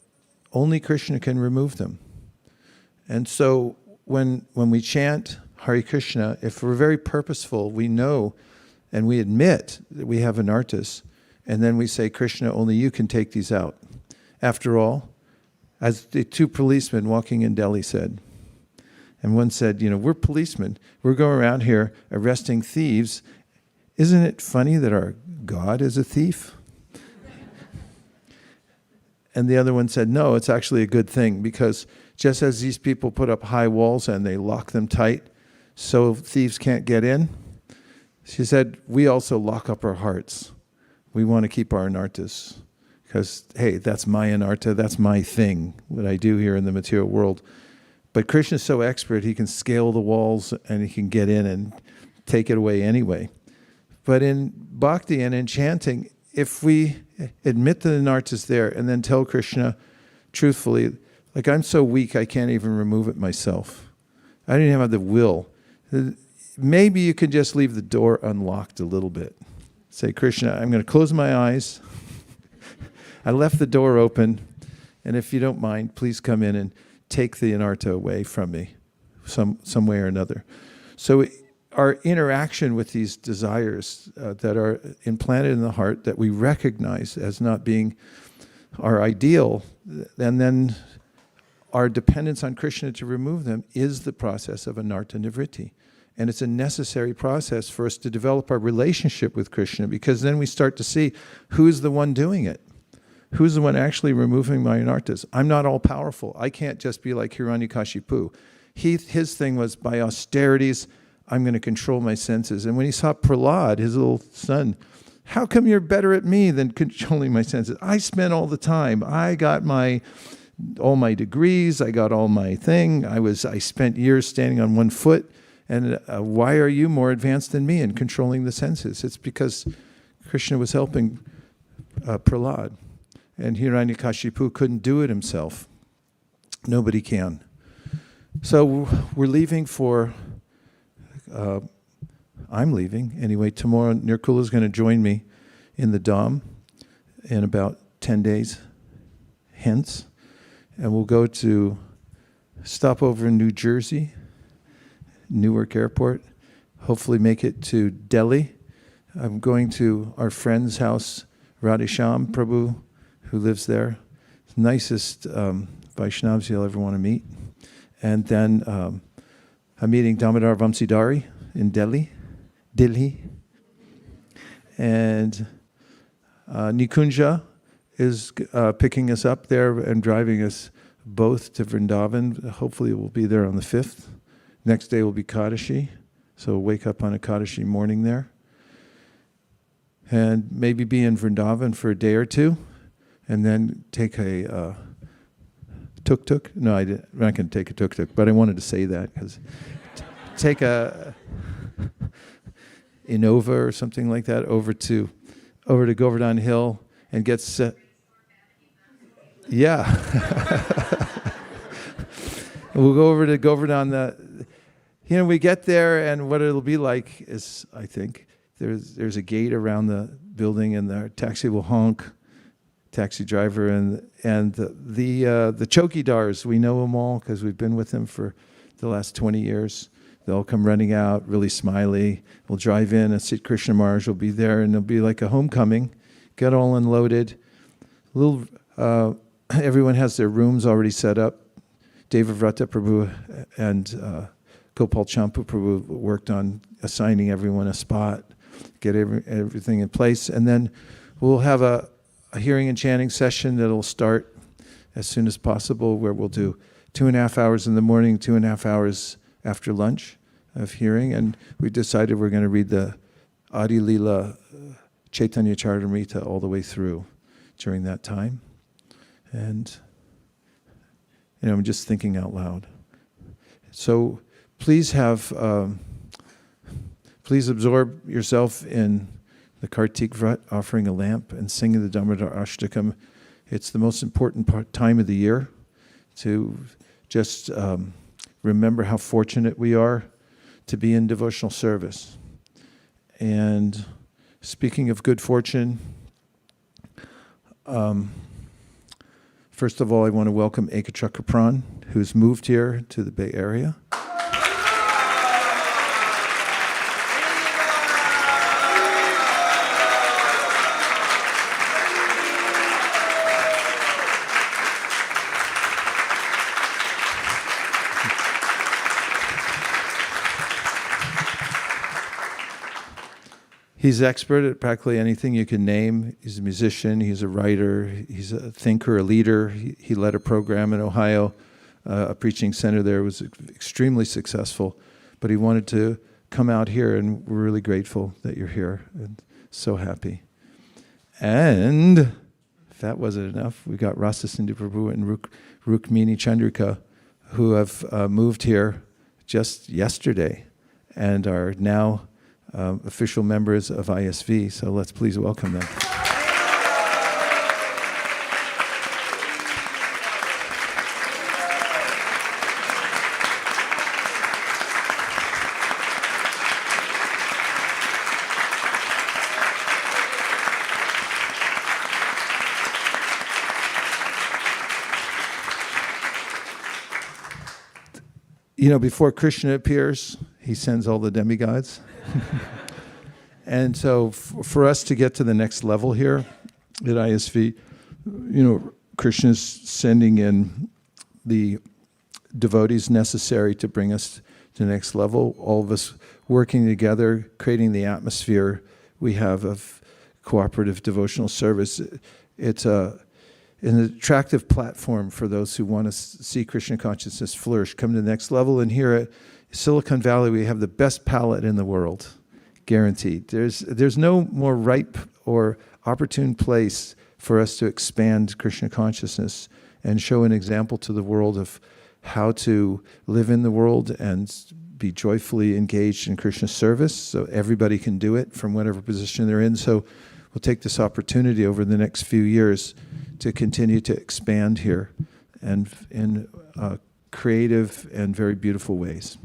only Krishna can remove them. And so when we chant Hare Krishna, if we're very purposeful, we know and we admit that we have anarthas, and then we say, Krishna, only you can take these out. After all, as the two policemen walking in Delhi said, and one said, we're policemen. We're going around here arresting thieves. Isn't it funny that our God is a thief? And the other one said, no, it's actually a good thing, because just as these people put up high walls and they lock them tight so thieves can't get in, she said, we also lock up our hearts. We want to keep our anarthas because, hey, that's my anartha, that's my thing, what I do here in the material world. But Krishna's so expert, he can scale the walls and he can get in and take it away anyway. But in bhakti and in chanting, if we admit that the anartha's there and then tell Krishna truthfully, like, I'm so weak I can't even remove it myself. I don't even have the will. Maybe you can just leave the door unlocked a little bit. Say, Krishna, I'm going to close my eyes. I left the door open, and if you don't mind, please come in and take the anartha away from me, some way or another. So our interaction with these desires that are implanted in the heart that we recognize as not being our ideal, and then our dependence on Krishna to remove them is the process of anartha nivritti. And it's a necessary process for us to develop our relationship with Krishna, because then we start to see who's the one doing it. Who's the one actually removing my anarthas? I'm not all powerful. I can't just be like Hiranyakashipu. His thing was, by austerities, I'm going to control my senses. And when he saw Prahlad, his little son, how come you're better at me than controlling my senses? I spent all the time. I got all my degrees. I got all my thing. I spent years standing on one foot. And why are you more advanced than me in controlling the senses? It's because Krishna was helping Prahlad. And Hiranyakashipu couldn't do it himself. Nobody can. So we're leaving for, I'm leaving anyway. Tomorrow, Nirkula is going to join me in the Dham in about 10 days hence. And we'll go to stop over in New Jersey, Newark Airport, hopefully make it to Delhi. I'm going to our friend's house, Radhesham Prabhu, who lives there. Nicest Vaishnavas you'll ever want to meet. And then I'm meeting Damodar Vamsidhari in Delhi. And Nikunja is picking us up there and driving us both to Vrindavan. Hopefully we'll be there on the 5th. Next day will be Kadashi, so we'll wake up on a Kadashi morning there. And maybe be in Vrindavan for a day or two, and then take a tuk-tuk. No, I'm not going to take a tuk-tuk, but I wanted to say that because take a Innova or something like that over to Govardhan Hill and get set. Yeah. We'll go over to Govardhan. We get there, and what it'll be like is, I think, there's a gate around the building, and the taxi will honk, taxi driver, and the chowkidars, we know them all because we've been with them for the last 20 years. They'll come running out, really smiley. We'll drive in, and Sit Krishna Maharaj will be there, and it'll be like a homecoming. Get all unloaded. Everyone has their rooms already set up. Devavrata Prabhu and Gopal Champu Prabhu worked on assigning everyone a spot, get everything in place, and then we'll have a hearing and chanting session that'll start as soon as possible, where we'll do 2.5 hours in the morning, 2.5 hours after lunch of hearing, and we decided we're going to read the Adi Lila Chaitanya Charitamrita all the way through during that time. And I'm just thinking out loud. So please absorb yourself in the Kartik Vrat, offering a lamp and singing the Damodar Ashtakam. It's the most important time of the year to just remember how fortunate we are to be in devotional service. And speaking of good fortune, first of all, I want to welcome Ekachakra Pran, who's moved here to the Bay Area. He's expert at practically anything you can name. He's a musician, he's a writer, he's a thinker, a leader. He led a program in Ohio, a preaching center there. It was extremely successful, but he wanted to come out here, and we're really grateful that you're here, and so happy. And if that wasn't enough, we got Rasa Sindhu Prabhu and Rukmini Chandrika, who have moved here just yesterday and are now official members of ISV, so let's please welcome them. Before Krishna appears, he sends all the demigods. And so for us to get to the next level here at ISV, Krishna's sending in the devotees necessary to bring us to the next level. All of us working together, creating the atmosphere we have of cooperative devotional service. It's an attractive platform for those who want to see Krishna consciousness flourish, come to the next level. And here at Silicon Valley, we have the best palette in the world, guaranteed. There's no more ripe or opportune place for us to expand Krishna consciousness and show an example to the world of how to live in the world and be joyfully engaged in Krishna service, so everybody can do it from whatever position they're in. So we'll take this opportunity over the next few years to continue to expand here and creative and very beautiful ways.